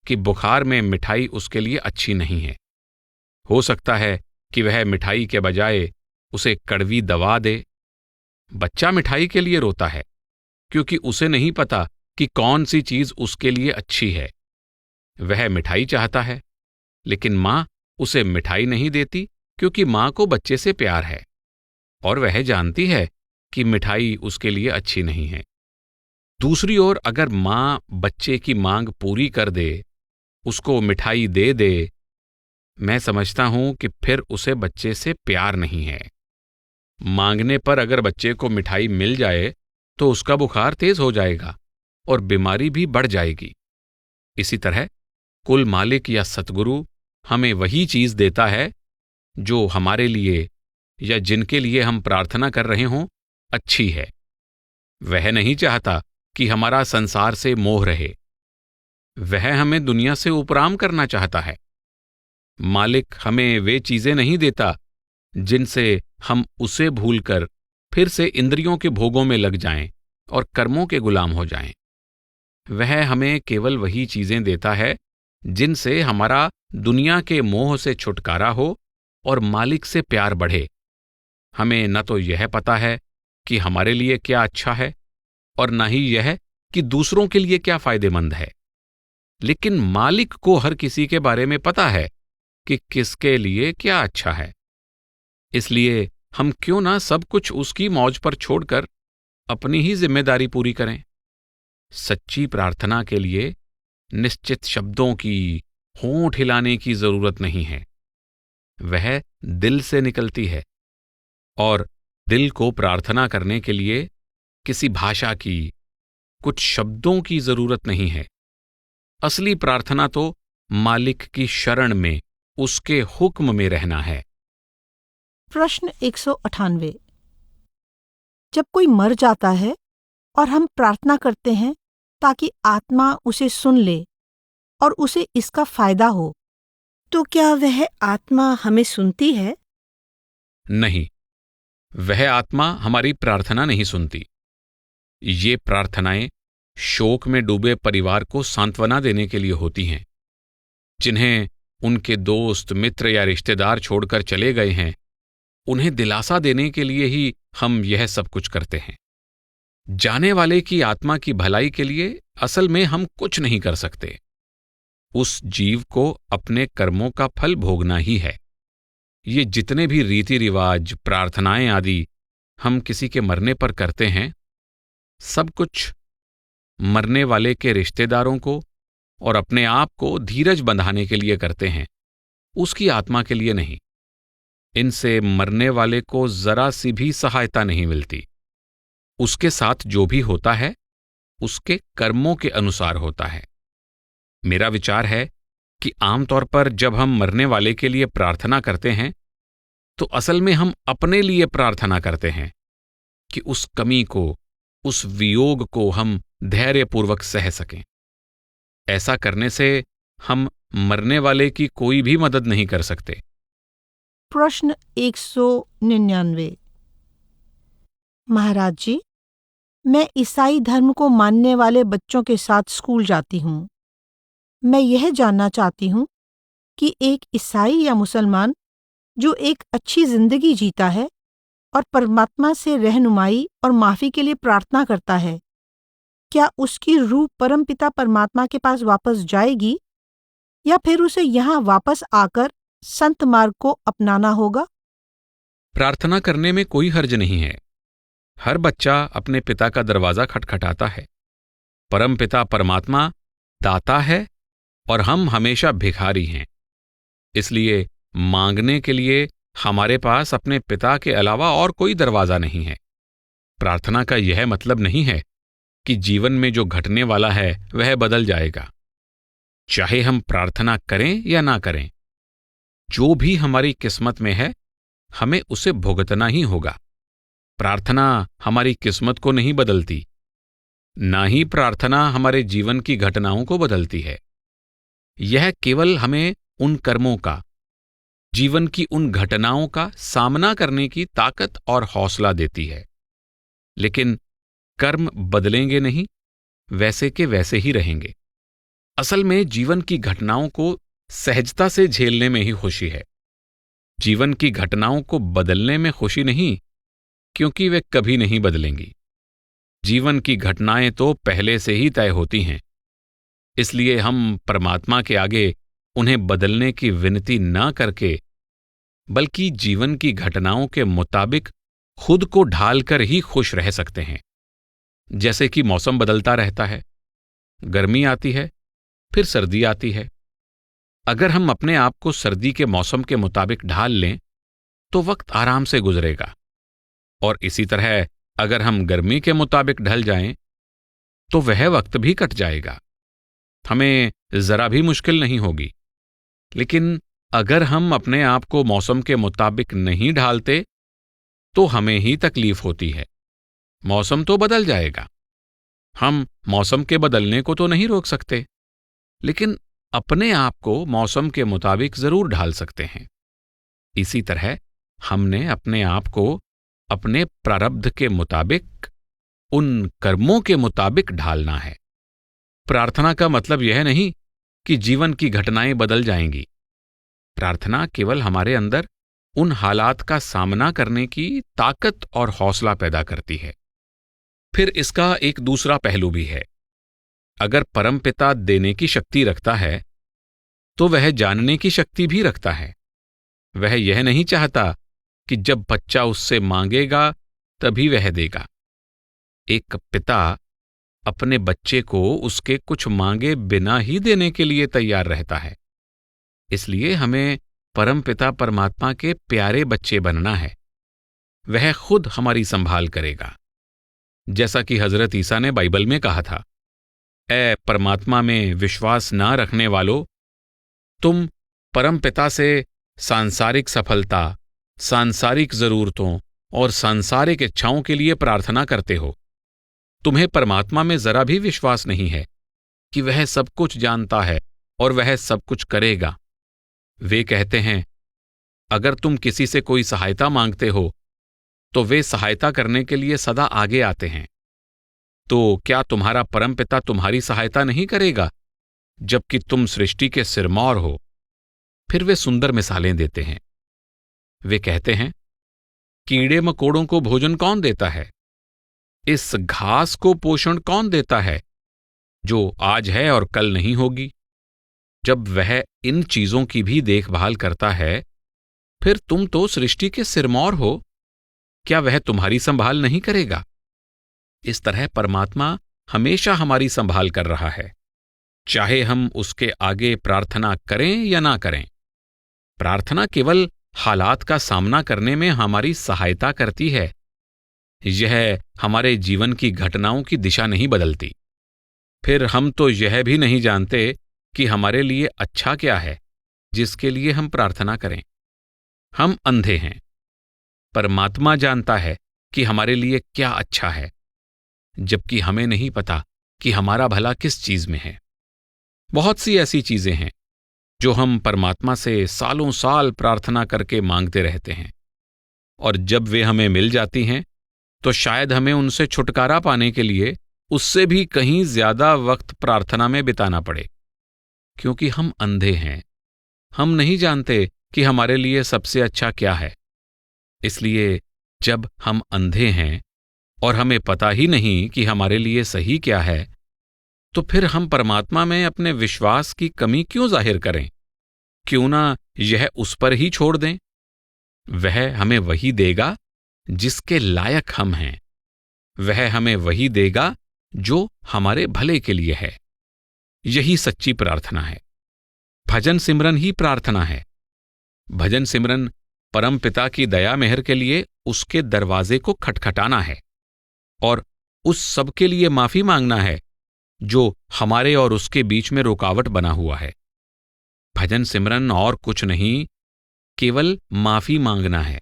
कि बुखार में मिठाई उसके लिए अच्छी नहीं है। हो सकता है कि वह मिठाई के बजाय उसे कड़वी दवा दे। बच्चा मिठाई के लिए रोता है क्योंकि उसे नहीं पता कि कौन सी चीज उसके लिए अच्छी है। वह मिठाई चाहता है, लेकिन मां उसे मिठाई नहीं देती क्योंकि मां को बच्चे से प्यार है और वह जानती है कि मिठाई उसके लिए अच्छी नहीं है। दूसरी ओर, अगर मां बच्चे की मांग पूरी कर दे, उसको मिठाई दे दे, मैं समझता हूं कि फिर उसे बच्चे से प्यार नहीं है। मांगने पर अगर बच्चे को मिठाई मिल जाए तो उसका बुखार तेज हो जाएगा और बीमारी भी बढ़ जाएगी। इसी तरह कुल मालिक या सतगुरु हमें वही चीज देता है जो हमारे लिए या जिनके लिए हम प्रार्थना कर रहे हों अच्छी है। वह नहीं चाहता कि हमारा संसार से मोह रहे। वह हमें दुनिया से उपराम करना चाहता है। मालिक हमें वे चीजें नहीं देता जिनसे हम उसे भूलकर फिर से इंद्रियों के भोगों में लग जाएं और कर्मों के गुलाम हो जाएं। वह हमें केवल वही चीजें देता है जिनसे हमारा दुनिया के मोह से छुटकारा हो और मालिक से प्यार बढ़े। हमें न तो यह पता है कि हमारे लिए क्या अच्छा है और न ही यह कि दूसरों के लिए क्या फायदेमंद है, लेकिन मालिक को हर किसी के बारे में पता है कि किसके लिए क्या अच्छा है। इसलिए हम क्यों ना सब कुछ उसकी मौज पर छोड़कर अपनी ही जिम्मेदारी पूरी करें। सच्ची प्रार्थना के लिए निश्चित शब्दों की, होंठ हिलाने की जरूरत नहीं है। वह दिल से निकलती है और दिल को प्रार्थना करने के लिए किसी भाषा की, कुछ शब्दों की जरूरत नहीं है। असली प्रार्थना तो मालिक की शरण में, उसके हुक्म में रहना है। प्रश्न 198। जब कोई मर जाता है और हम प्रार्थना करते हैं ताकि आत्मा उसे सुन ले और उसे इसका फायदा हो, तो क्या वह आत्मा हमें सुनती है? नहीं, वह आत्मा हमारी प्रार्थना नहीं सुनती। ये प्रार्थनाएं शोक में डूबे परिवार को सांत्वना देने के लिए होती हैं, जिन्हें उनके दोस्त, मित्र या रिश्तेदार छोड़कर चले गए हैं। उन्हें दिलासा देने के लिए ही हम यह सब कुछ करते हैं। जाने वाले की आत्मा की भलाई के लिए असल में हम कुछ नहीं कर सकते। उस जीव को अपने कर्मों का फल भोगना ही है। ये जितने भी रीति रिवाज, प्रार्थनाएं आदि हम किसी के मरने पर करते हैं, सब कुछ मरने वाले के रिश्तेदारों को और अपने आप को धीरज बंधाने के लिए करते हैं, उसकी आत्मा के लिए नहीं। इनसे मरने वाले को जरा सी भी सहायता नहीं मिलती। उसके साथ जो भी होता है उसके कर्मों के अनुसार होता है। मेरा विचार है कि आमतौर पर जब हम मरने वाले के लिए प्रार्थना करते हैं तो असल में हम अपने लिए प्रार्थना करते हैं कि उस कमी को, उस वियोग को हम धैर्यपूर्वक सह सकें। ऐसा करने से हम मरने वाले की कोई भी मदद नहीं कर सकते। प्रश्न 199। महाराज जी, मैं ईसाई धर्म को मानने वाले बच्चों के साथ स्कूल जाती हूँ। मैं यह जानना चाहती हूँ कि एक ईसाई या मुसलमान जो एक अच्छी जिंदगी जीता है और परमात्मा से रहनुमाई और माफी के लिए प्रार्थना करता है, क्या उसकी रूह परमपिता परमात्मा के पास वापस जाएगी या फिर उसे यहाँ वापस आकर संत मार्ग को अपनाना होगा? प्रार्थना करने में कोई हर्ज नहीं है। हर बच्चा अपने पिता का दरवाजा खटखटाता है। परमपिता परमात्मा दाता है और हम हमेशा भिखारी हैं। इसलिए मांगने के लिए हमारे पास अपने पिता के अलावा और कोई दरवाजा नहीं है। प्रार्थना का यह मतलब नहीं है कि जीवन में जो घटने वाला है वह बदल जाएगा। चाहे हम प्रार्थना करें या ना करें, जो भी हमारी किस्मत में है हमें उसे भुगतना ही होगा। प्रार्थना हमारी किस्मत को नहीं बदलती, ना ही प्रार्थना हमारे जीवन की घटनाओं को बदलती है। यह केवल हमें उन कर्मों का, जीवन की उन घटनाओं का सामना करने की ताकत और हौसला देती है। लेकिन कर्म बदलेंगे नहीं, वैसे के वैसे ही रहेंगे। असल में जीवन की घटनाओं को सहजता से झेलने में ही खुशी है। जीवन की घटनाओं को बदलने में खुशी नहीं, क्योंकि वे कभी नहीं बदलेंगी। जीवन की घटनाएं तो पहले से ही तय होती हैं। इसलिए हम परमात्मा के आगे उन्हें बदलने की विनती न करके, बल्कि जीवन की घटनाओं के मुताबिक खुद को ढालकर ही खुश रह सकते हैं। जैसे कि मौसम बदलता रहता है, गर्मी आती है, फिर सर्दी आती है। अगर हम अपने आप को सर्दी के मौसम के मुताबिक ढाल लें तो वक्त आराम से गुजरेगा, और इसी तरह अगर हम गर्मी के मुताबिक ढल जाएं तो वह वक्त भी कट जाएगा। हमें जरा भी मुश्किल नहीं होगी। लेकिन अगर हम अपने आप को मौसम के मुताबिक नहीं ढालते तो हमें ही तकलीफ होती है। मौसम तो बदल जाएगा, हम मौसम के बदलने को तो नहीं रोक सकते, लेकिन अपने आप को मौसम के मुताबिक जरूर ढाल सकते हैं। इसी तरह हमने अपने आप को अपने प्रारब्ध के मुताबिक, उन कर्मों के मुताबिक ढालना है। प्रार्थना का मतलब यह नहीं कि जीवन की घटनाएं बदल जाएंगी। प्रार्थना केवल हमारे अंदर उन हालात का सामना करने की ताकत और हौसला पैदा करती है। फिर इसका एक दूसरा पहलू भी है। अगर परमपिता देने की शक्ति रखता है तो वह जानने की शक्ति भी रखता है। वह यह नहीं चाहता कि जब बच्चा उससे मांगेगा तभी वह देगा। एक पिता अपने बच्चे को उसके कुछ मांगे बिना ही देने के लिए तैयार रहता है। इसलिए हमें परमपिता परमात्मा के प्यारे बच्चे बनना है। वह खुद हमारी संभाल करेगा। जैसा कि हजरत ईसा ने बाइबल में कहा था, ऐ परमात्मा में विश्वास ना रखने वालों, तुम परमपिता से सांसारिक सफलता, सांसारिक जरूरतों और सांसारिक इच्छाओं के लिए प्रार्थना करते हो। तुम्हें परमात्मा में जरा भी विश्वास नहीं है कि वह सब कुछ जानता है और वह सब कुछ करेगा। वे कहते हैं, अगर तुम किसी से कोई सहायता मांगते हो तो वे सहायता करने के लिए सदा आगे आते हैं। तो क्या तुम्हारा परमपिता तुम्हारी सहायता नहीं करेगा जबकि तुम सृष्टि के सिरमौर हो? फिर वे सुंदर मिसालें देते हैं। वे कहते हैं, कीड़े मकोड़ों को भोजन कौन देता है? इस घास को पोषण कौन देता है जो आज है और कल नहीं होगी? जब वह इन चीजों की भी देखभाल करता है, फिर तुम तो सृष्टि के सिरमौर हो, क्या वह तुम्हारी संभाल नहीं करेगा? इस तरह परमात्मा हमेशा हमारी संभाल कर रहा है, चाहे हम उसके आगे प्रार्थना करें या ना करें। प्रार्थना केवल हालात का सामना करने में हमारी सहायता करती है। यह हमारे जीवन की घटनाओं की दिशा नहीं बदलती। फिर हम तो यह भी नहीं जानते कि हमारे लिए अच्छा क्या है जिसके लिए हम प्रार्थना करें। हम अंधे हैं। परमात्मा जानता है कि हमारे लिए क्या अच्छा है, जबकि हमें नहीं पता कि हमारा भला किस चीज में है। बहुत सी ऐसी चीजें हैं जो हम परमात्मा से सालों साल प्रार्थना करके मांगते रहते हैं, और जब वे हमें मिल जाती हैं तो शायद हमें उनसे छुटकारा पाने के लिए उससे भी कहीं ज्यादा वक्त प्रार्थना में बिताना पड़े, क्योंकि हम अंधे हैं। हम नहीं जानते कि हमारे लिए सबसे अच्छा क्या है। इसलिए जब हम अंधे हैं और हमें पता ही नहीं कि हमारे लिए सही क्या है, तो फिर हम परमात्मा में अपने विश्वास की कमी क्यों जाहिर करें? क्यों ना यह उस पर ही छोड़ दें? वह हमें वही देगा जिसके लायक हम हैं। वह हमें वही देगा जो हमारे भले के लिए है। यही सच्ची प्रार्थना है। भजन सिमरन ही प्रार्थना है। भजन सिमरन परमपिता की दया मेहर के लिए उसके दरवाजे को खटखटाना है और उस सब के लिए माफी मांगना है जो हमारे और उसके बीच में रुकावट बना हुआ है। भजन सिमरन और कुछ नहीं, केवल माफी मांगना है।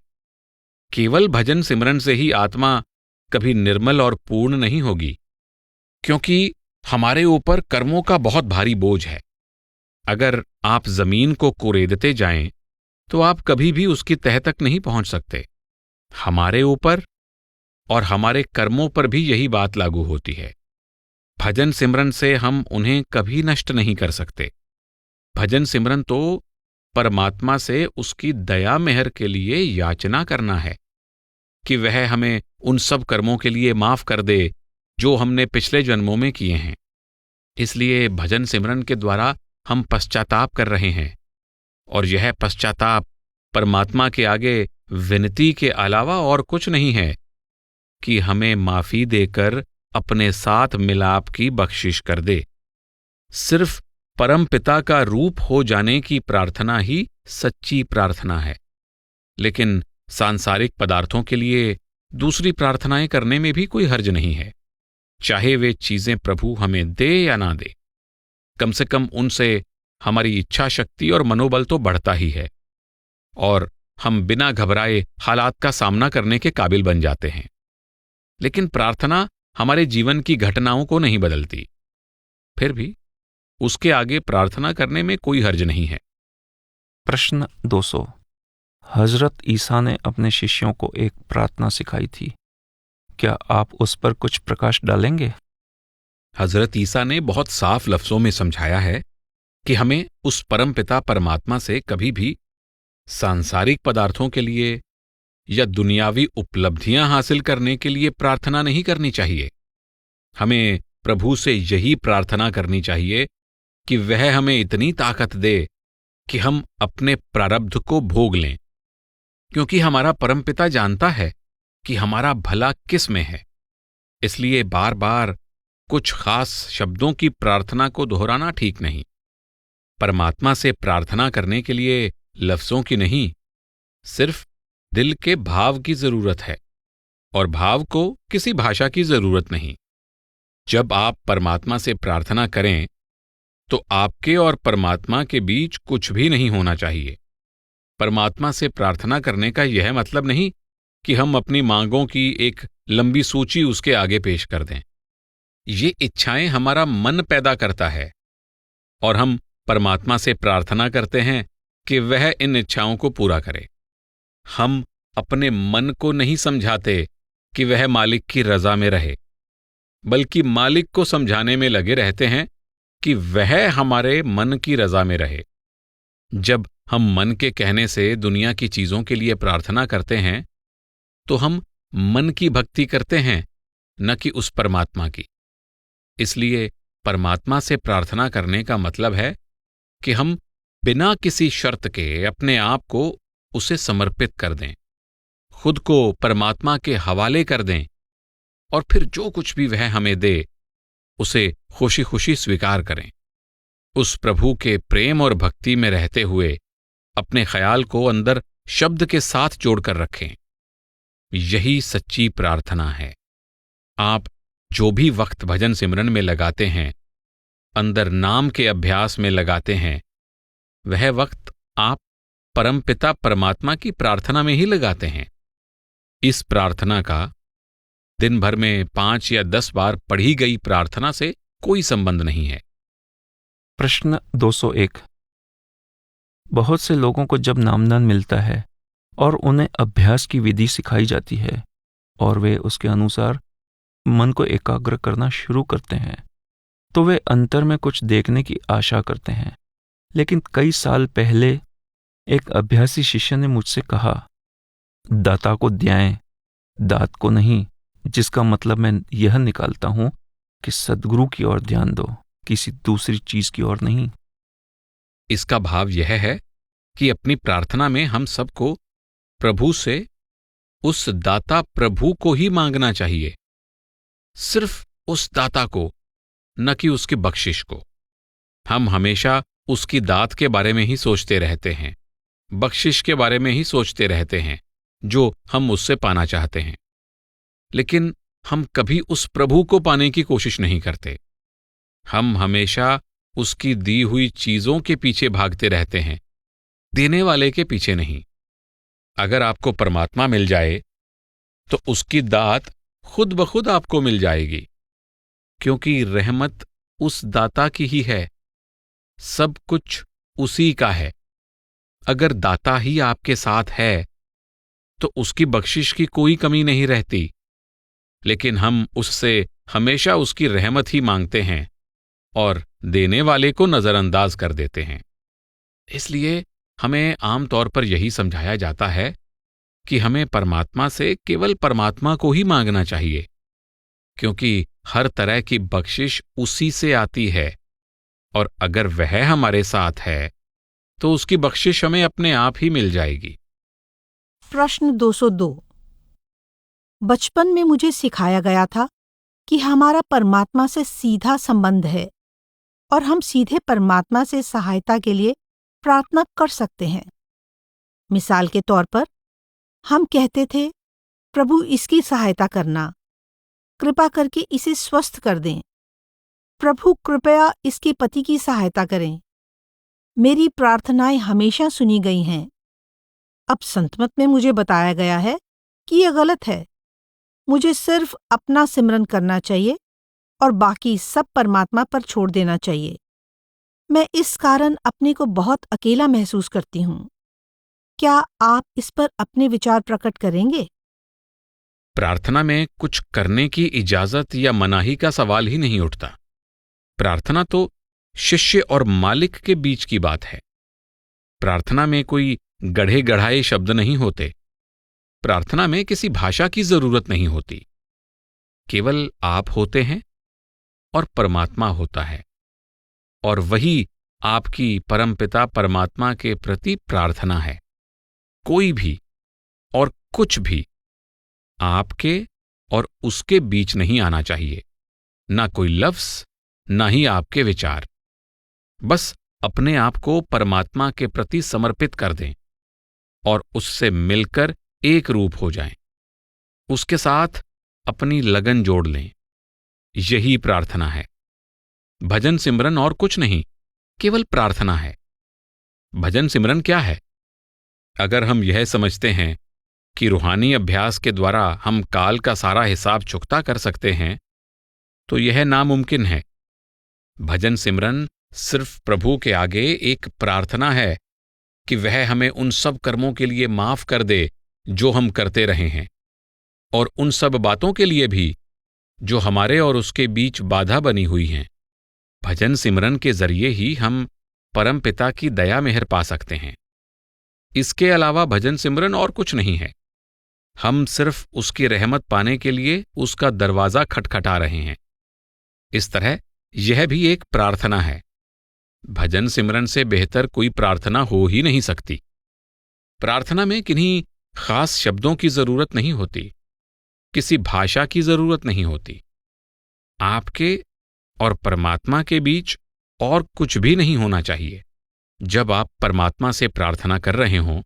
केवल भजन सिमरन से ही आत्मा कभी निर्मल और पूर्ण नहीं होगी, क्योंकि हमारे ऊपर कर्मों का बहुत भारी बोझ है। अगर आप जमीन को कुरेदते जाएं तो आप कभी भी उसकी तह तक नहीं पहुंच सकते। हमारे ऊपर और हमारे कर्मों पर भी यही बात लागू होती है। भजन सिमरन से हम उन्हें कभी नष्ट नहीं कर सकते। भजन सिमरन तो परमात्मा से उसकी दया मेहर के लिए याचना करना है कि वह हमें उन सब कर्मों के लिए माफ कर दे जो हमने पिछले जन्मों में किए हैं। इसलिए भजन सिमरन के द्वारा हम पश्चाताप कर रहे हैं, और यह पश्चाताप परमात्मा के आगे विनती के अलावा और कुछ नहीं है कि हमें माफी देकर अपने साथ मिलाप की बख्शिश कर दे। सिर्फ परमपिता का रूप हो जाने की प्रार्थना ही सच्ची प्रार्थना है। लेकिन सांसारिक पदार्थों के लिए दूसरी प्रार्थनाएं करने में भी कोई हर्ज नहीं है, चाहे वे चीजें प्रभु हमें दे या ना दे। कम से कम उनसे हमारी इच्छा शक्ति और मनोबल तो बढ़ता ही है और हम बिना घबराए हालात का सामना करने के काबिल बन जाते हैं। लेकिन प्रार्थना हमारे जीवन की घटनाओं को नहीं बदलती। फिर भी उसके आगे प्रार्थना करने में कोई हर्ज नहीं है। प्रश्न 200। हजरत ईसा ने अपने शिष्यों को एक प्रार्थना सिखाई थी, क्या आप उस पर कुछ प्रकाश डालेंगे? हजरत ईसा ने बहुत साफ लफ्जों में समझाया है कि हमें उस परमपिता परमात्मा से कभी भी सांसारिक पदार्थों के लिए या दुनियावी उपलब्धियां हासिल करने के लिए प्रार्थना नहीं करनी चाहिए। हमें प्रभु से यही प्रार्थना करनी चाहिए कि वह हमें इतनी ताकत दे कि हम अपने प्रारब्ध को भोग लें, क्योंकि हमारा परमपिता जानता है कि हमारा भला किस में है। इसलिए बार बार कुछ खास शब्दों की प्रार्थना को दोहराना ठीक नहीं। परमात्मा से प्रार्थना करने के लिए लफ्जों की नहीं, सिर्फ दिल के भाव की जरूरत है, और भाव को किसी भाषा की जरूरत नहीं। जब आप परमात्मा से प्रार्थना करें तो आपके और परमात्मा के बीच कुछ भी नहीं होना चाहिए। परमात्मा से प्रार्थना करने का यह मतलब नहीं कि हम अपनी मांगों की एक लंबी सूची उसके आगे पेश कर दें। ये इच्छाएं हमारा मन पैदा करता है और हम परमात्मा से प्रार्थना करते हैं कि वह इन इच्छाओं को पूरा करे। हम अपने मन को नहीं समझाते कि वह मालिक की रजा में रहे, बल्कि मालिक को समझाने में लगे रहते हैं कि वह हमारे मन की रजा में रहे। जब हम मन के कहने से दुनिया की चीजों के लिए प्रार्थना करते हैं तो हम मन की भक्ति करते हैं, न कि उस परमात्मा की। इसलिए परमात्मा से प्रार्थना करने का मतलब है कि हम बिना किसी शर्त के अपने आप को उसे समर्पित कर दें, खुद को परमात्मा के हवाले कर दें, और फिर जो कुछ भी वह हमें दे उसे खुशी खुशी स्वीकार करें। उस प्रभु के प्रेम और भक्ति में रहते हुए अपने ख्याल को अंदर शब्द के साथ जोड़कर रखें। यही सच्ची प्रार्थना है। आप जो भी वक्त भजन सिमरन में लगाते हैं, अंदर नाम के अभ्यास में लगाते हैं, वह वक्त आप परमपिता परमात्मा की प्रार्थना में ही लगाते हैं। इस प्रार्थना का दिन भर में 5 या 10 बार पढ़ी गई प्रार्थना से कोई संबंध नहीं है। प्रश्न 201। बहुत से लोगों को जब नामदान मिलता है और उन्हें अभ्यास की विधि सिखाई जाती है और वे उसके अनुसार मन को एकाग्र करना शुरू करते हैं, तो वे अंतर में कुछ देखने की आशा करते हैं। लेकिन कई साल पहले एक अभ्यासी शिष्य ने मुझसे कहा, दाता को द्याएं, दात को नहीं, जिसका मतलब मैं यह निकालता हूं कि सद्गुरु की ओर ध्यान दो, किसी दूसरी चीज की ओर नहीं। इसका भाव यह है कि अपनी प्रार्थना में हम सबको प्रभु से उस दाता प्रभु को ही मांगना चाहिए, सिर्फ उस दाता को, न कि उसकी बख्शिश को। हम हमेशा उसकी दात के बारे में ही सोचते रहते हैं, बख्शिश के बारे में ही सोचते रहते हैं जो हम उससे पाना चाहते हैं, लेकिन हम कभी उस प्रभु को पाने की कोशिश नहीं करते। हम हमेशा उसकी दी हुई चीजों के पीछे भागते रहते हैं, देने वाले के पीछे नहीं। अगर आपको परमात्मा मिल जाए तो उसकी दात खुद ब खुद आपको मिल जाएगी, क्योंकि रहमत उस दाता की ही है, सब कुछ उसी का है। अगर दाता ही आपके साथ है तो उसकी बख्शिश की कोई कमी नहीं रहती, लेकिन हम उससे हमेशा उसकी रहमत ही मांगते हैं और देने वाले को नजरअंदाज कर देते हैं। इसलिए हमें आमतौर पर यही समझाया जाता है कि हमें परमात्मा से केवल परमात्मा को ही मांगना चाहिए, क्योंकि हर तरह की बख्शिश उसी से आती है, और अगर वह हमारे साथ है तो उसकी बख्शिश हमें अपने आप ही मिल जाएगी। प्रश्न 202। बचपन में मुझे सिखाया गया था कि हमारा परमात्मा से सीधा संबंध है और हम सीधे परमात्मा से सहायता के लिए प्रार्थना कर सकते हैं। मिसाल के तौर पर हम कहते थे, प्रभु इसकी सहायता करना, कृपा करके इसे स्वस्थ कर दें, प्रभु कृपया इसके पति की सहायता करें, मेरी प्रार्थनाएं हमेशा सुनी गई हैं। अब संतमत में मुझे बताया गया है कि यह गलत है। मुझे सिर्फ अपना सिमरन करना चाहिए और बाकी सब परमात्मा पर छोड़ देना चाहिए। मैं इस कारण अपने को बहुत अकेला महसूस करती हूँ। क्या आप इस पर अपने विचार प्रकट करेंगे? प्रार्थना में कुछ करने की इजाजत या मनाही का सवाल ही नहीं उठता। प्रार्थना तो शिष्य और मालिक के बीच की बात है। प्रार्थना में कोई गढ़े गढ़ाए शब्द नहीं होते। प्रार्थना में किसी भाषा की जरूरत नहीं होती। केवल आप होते हैं और परमात्मा होता है, और वही आपकी परमपिता परमात्मा के प्रति प्रार्थना है। कोई भी और कुछ भी आपके और उसके बीच नहीं आना चाहिए। ना कोई लफ्ज, ना ही आपके विचार। बस अपने आप को परमात्मा के प्रति समर्पित कर दें और उससे मिलकर एक रूप हो जाएं। उसके साथ अपनी लगन जोड़ लें। यही प्रार्थना है। भजन सिमरन और कुछ नहीं, केवल प्रार्थना है। भजन सिमरन क्या है? अगर हम यह समझते हैं कि रूहानी अभ्यास के द्वारा हम काल का सारा हिसाब चुकता कर सकते हैं, तो यह नामुमकिन है। भजन सिमरन सिर्फ प्रभु के आगे एक प्रार्थना है कि वह हमें उन सब कर्मों के लिए माफ कर दे जो हम करते रहे हैं, और उन सब बातों के लिए भी जो हमारे और उसके बीच बाधा बनी हुई हैं। भजन सिमरन के जरिए ही हम परमपिता की दया मेहर पा सकते हैं। इसके अलावा भजन सिमरन और कुछ नहीं है। हम सिर्फ उसकी रहमत पाने के लिए उसका दरवाजा खटखटा रहे हैं। इस तरह यह भी एक प्रार्थना है। भजन सिमरन से बेहतर कोई प्रार्थना हो ही नहीं सकती। प्रार्थना में किन्हीं खास शब्दों की जरूरत नहीं होती, किसी भाषा की जरूरत नहीं होती। आपके और परमात्मा के बीच और कुछ भी नहीं होना चाहिए। जब आप परमात्मा से प्रार्थना कर रहे हों,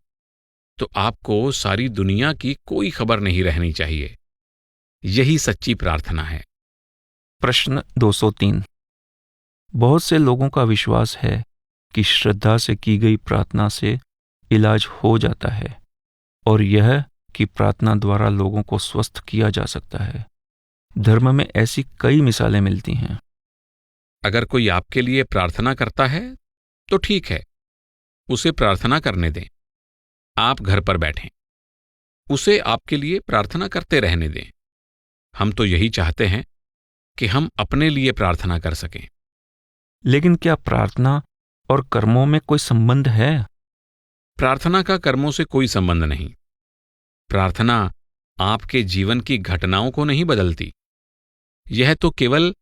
तो आपको सारी दुनिया की कोई खबर नहीं रहनी चाहिए। यही सच्ची प्रार्थना है। प्रश्न 203। बहुत से लोगों का विश्वास है कि श्रद्धा से की गई प्रार्थना से इलाज हो जाता है, और यह कि प्रार्थना द्वारा लोगों को स्वस्थ किया जा सकता है। धर्म में ऐसी कई मिसालें मिलती हैं। अगर कोई आपके लिए प्रार्थना करता है तो ठीक है, उसे प्रार्थना करने दें। आप घर पर बैठें, उसे आपके लिए प्रार्थना करते रहने दें। हम तो यही चाहते हैं कि हम अपने लिए प्रार्थना कर सकें। लेकिन क्या प्रार्थना और कर्मों में कोई संबंध है? प्रार्थना का कर्मों से कोई संबंध नहीं। प्रार्थना आपके जीवन की घटनाओं को नहीं बदलती। यह तो केवल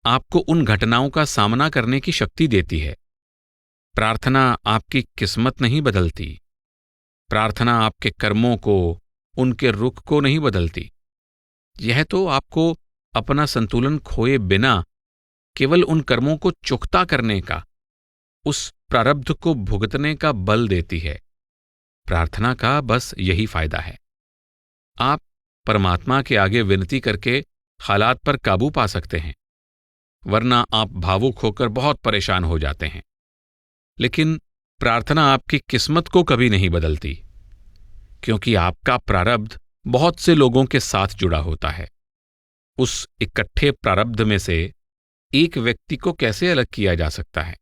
आपको उन घटनाओं का सामना करने की शक्ति देती है। प्रार्थना आपकी किस्मत नहीं बदलती। प्रार्थना आपके कर्मों को, उनके रुख को नहीं बदलती। यह तो आपको अपना संतुलन खोए बिना केवल उन कर्मों को चुकता करने का, उस प्रारब्ध को भुगतने का बल देती है। प्रार्थना का बस यही फायदा है। आप परमात्मा के आगे विनती करके हालात पर काबू पा सकते हैं, वरना आप भावुक होकर बहुत परेशान हो जाते हैं। लेकिन प्रार्थना आपकी किस्मत को कभी नहीं बदलती, क्योंकि आपका प्रारब्ध बहुत से लोगों के साथ जुड़ा होता है। उस इकट्ठे प्रारब्ध में से एक व्यक्ति को कैसे अलग किया जा सकता है?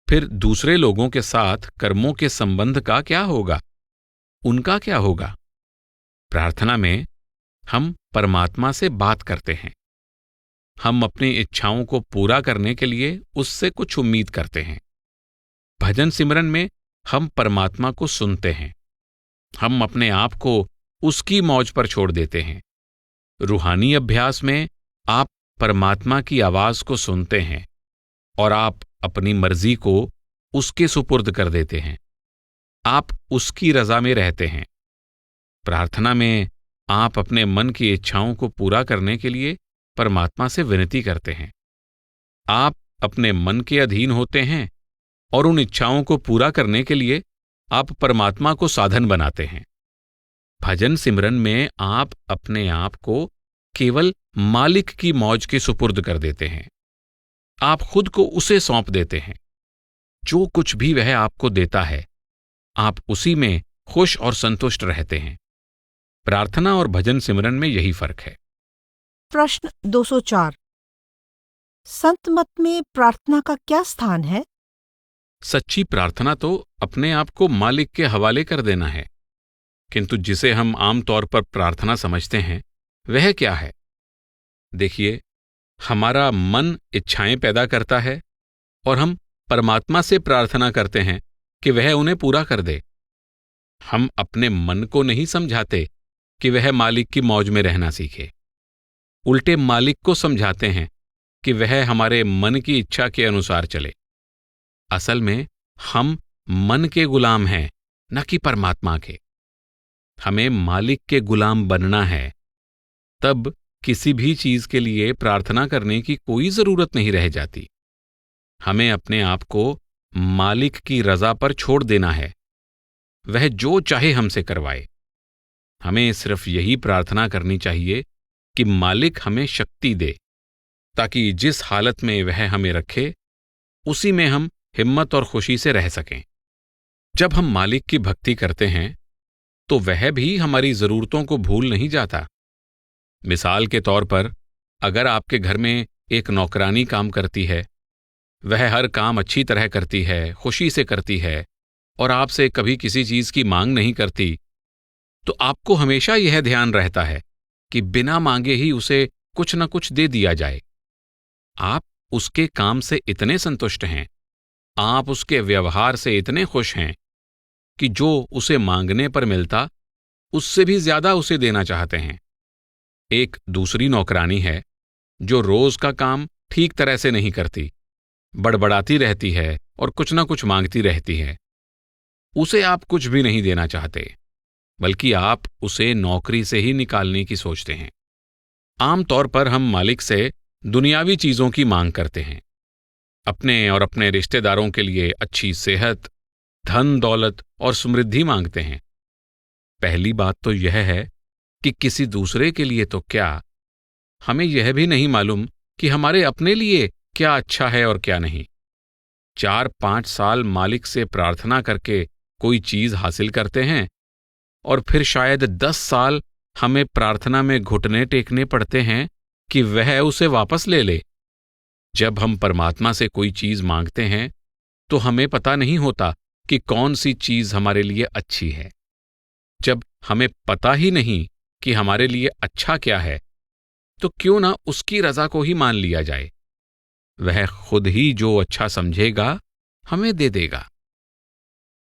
फिर दूसरे लोगों के साथ कर्मों के संबंध का क्या होगा? उनका क्या होगा? प्रार्थना में हम परमात्मा से बात करते हैं। हम अपनी इच्छाओं को पूरा करने के लिए उससे कुछ उम्मीद करते हैं। भजन सिमरन में हम परमात्मा को सुनते हैं। हम अपने आप को उसकी मौज पर छोड़ देते हैं। रूहानी अभ्यास में आप परमात्मा की आवाज को सुनते हैं और आप अपनी मर्जी को उसके सुपुर्द कर देते हैं। आप उसकी रजा में रहते हैं। प्रार्थना में आप अपने मन की इच्छाओं को पूरा करने के लिए परमात्मा से विनती करते हैं। आप अपने मन के अधीन होते हैं और उन इच्छाओं को पूरा करने के लिए आप परमात्मा को साधन बनाते हैं। भजन सिमरन में आप अपने आप को केवल मालिक की मौज के सुपुर्द कर देते हैं। आप खुद को उसे सौंप देते हैं। जो कुछ भी वह आपको देता है, आप उसी में खुश और संतुष्ट रहते हैं। प्रार्थना और भजन सिमरन में यही फर्क है। प्रश्न 204। संत मत में प्रार्थना का क्या स्थान है? सच्ची प्रार्थना तो अपने आप को मालिक के हवाले कर देना है, किंतु जिसे हम आमतौर पर प्रार्थना समझते हैं वह क्या है? देखिए, हमारा मन इच्छाएं पैदा करता है और हम परमात्मा से प्रार्थना करते हैं कि वह उन्हें पूरा कर दे। हम अपने मन को नहीं समझाते कि वह मालिक की मौज में रहना सीखे, उल्टे मालिक को समझाते हैं कि वह हमारे मन की इच्छा के अनुसार चले। असल में हम मन के गुलाम हैं, न कि परमात्मा के। हमें मालिक के गुलाम बनना है, तब किसी भी चीज के लिए प्रार्थना करने की कोई जरूरत नहीं रह जाती। हमें अपने आप को मालिक की रजा पर छोड़ देना है, वह जो चाहे हमसे करवाए। हमें सिर्फ यही प्रार्थना करनी चाहिए कि मालिक हमें शक्ति दे, ताकि जिस हालत में वह हमें रखे उसी में हम हिम्मत और खुशी से रह सकें। जब हम मालिक की भक्ति करते हैं तो वह भी हमारी जरूरतों को भूल नहीं जाता। मिसाल के तौर पर, अगर आपके घर में एक नौकरानी काम करती है, वह हर काम अच्छी तरह करती है, खुशी से करती है और आपसे कभी किसी चीज की मांग नहीं करती, तो आपको हमेशा यह ध्यान रहता है कि बिना मांगे ही उसे कुछ न कुछ दे दिया जाए। आप उसके काम से इतने संतुष्ट हैं, आप उसके व्यवहार से इतने खुश हैं कि जो उसे मांगने पर मिलता उससे भी ज्यादा उसे देना चाहते हैं। एक दूसरी नौकरानी है जो रोज का काम ठीक तरह से नहीं करती, बड़बड़ाती रहती है और कुछ ना कुछ मांगती रहती है। उसे आप कुछ भी नहीं देना चाहते, बल्कि आप उसे नौकरी से ही निकालने की सोचते हैं। आमतौर पर हम मालिक से दुनियावी चीजों की मांग करते हैं। अपने और अपने रिश्तेदारों के लिए अच्छी सेहत, धन दौलत और समृद्धि मांगते हैं। पहली बात तो यह है कि किसी दूसरे के लिए तो क्या, हमें यह भी नहीं मालूम कि हमारे अपने लिए क्या अच्छा है और क्या नहीं। 4-5 साल मालिक से प्रार्थना करके कोई चीज हासिल करते हैं और फिर शायद 10 साल हमें प्रार्थना में घुटने टेकने पड़ते हैं कि वह उसे वापस ले ले। जब हम परमात्मा से कोई चीज मांगते हैं तो हमें पता नहीं होता कि कौन सी चीज हमारे लिए अच्छी है। जब हमें पता ही नहीं कि हमारे लिए अच्छा क्या है, तो क्यों ना उसकी रजा को ही मान लिया जाए। वह खुद ही जो अच्छा समझेगा हमें दे देगा।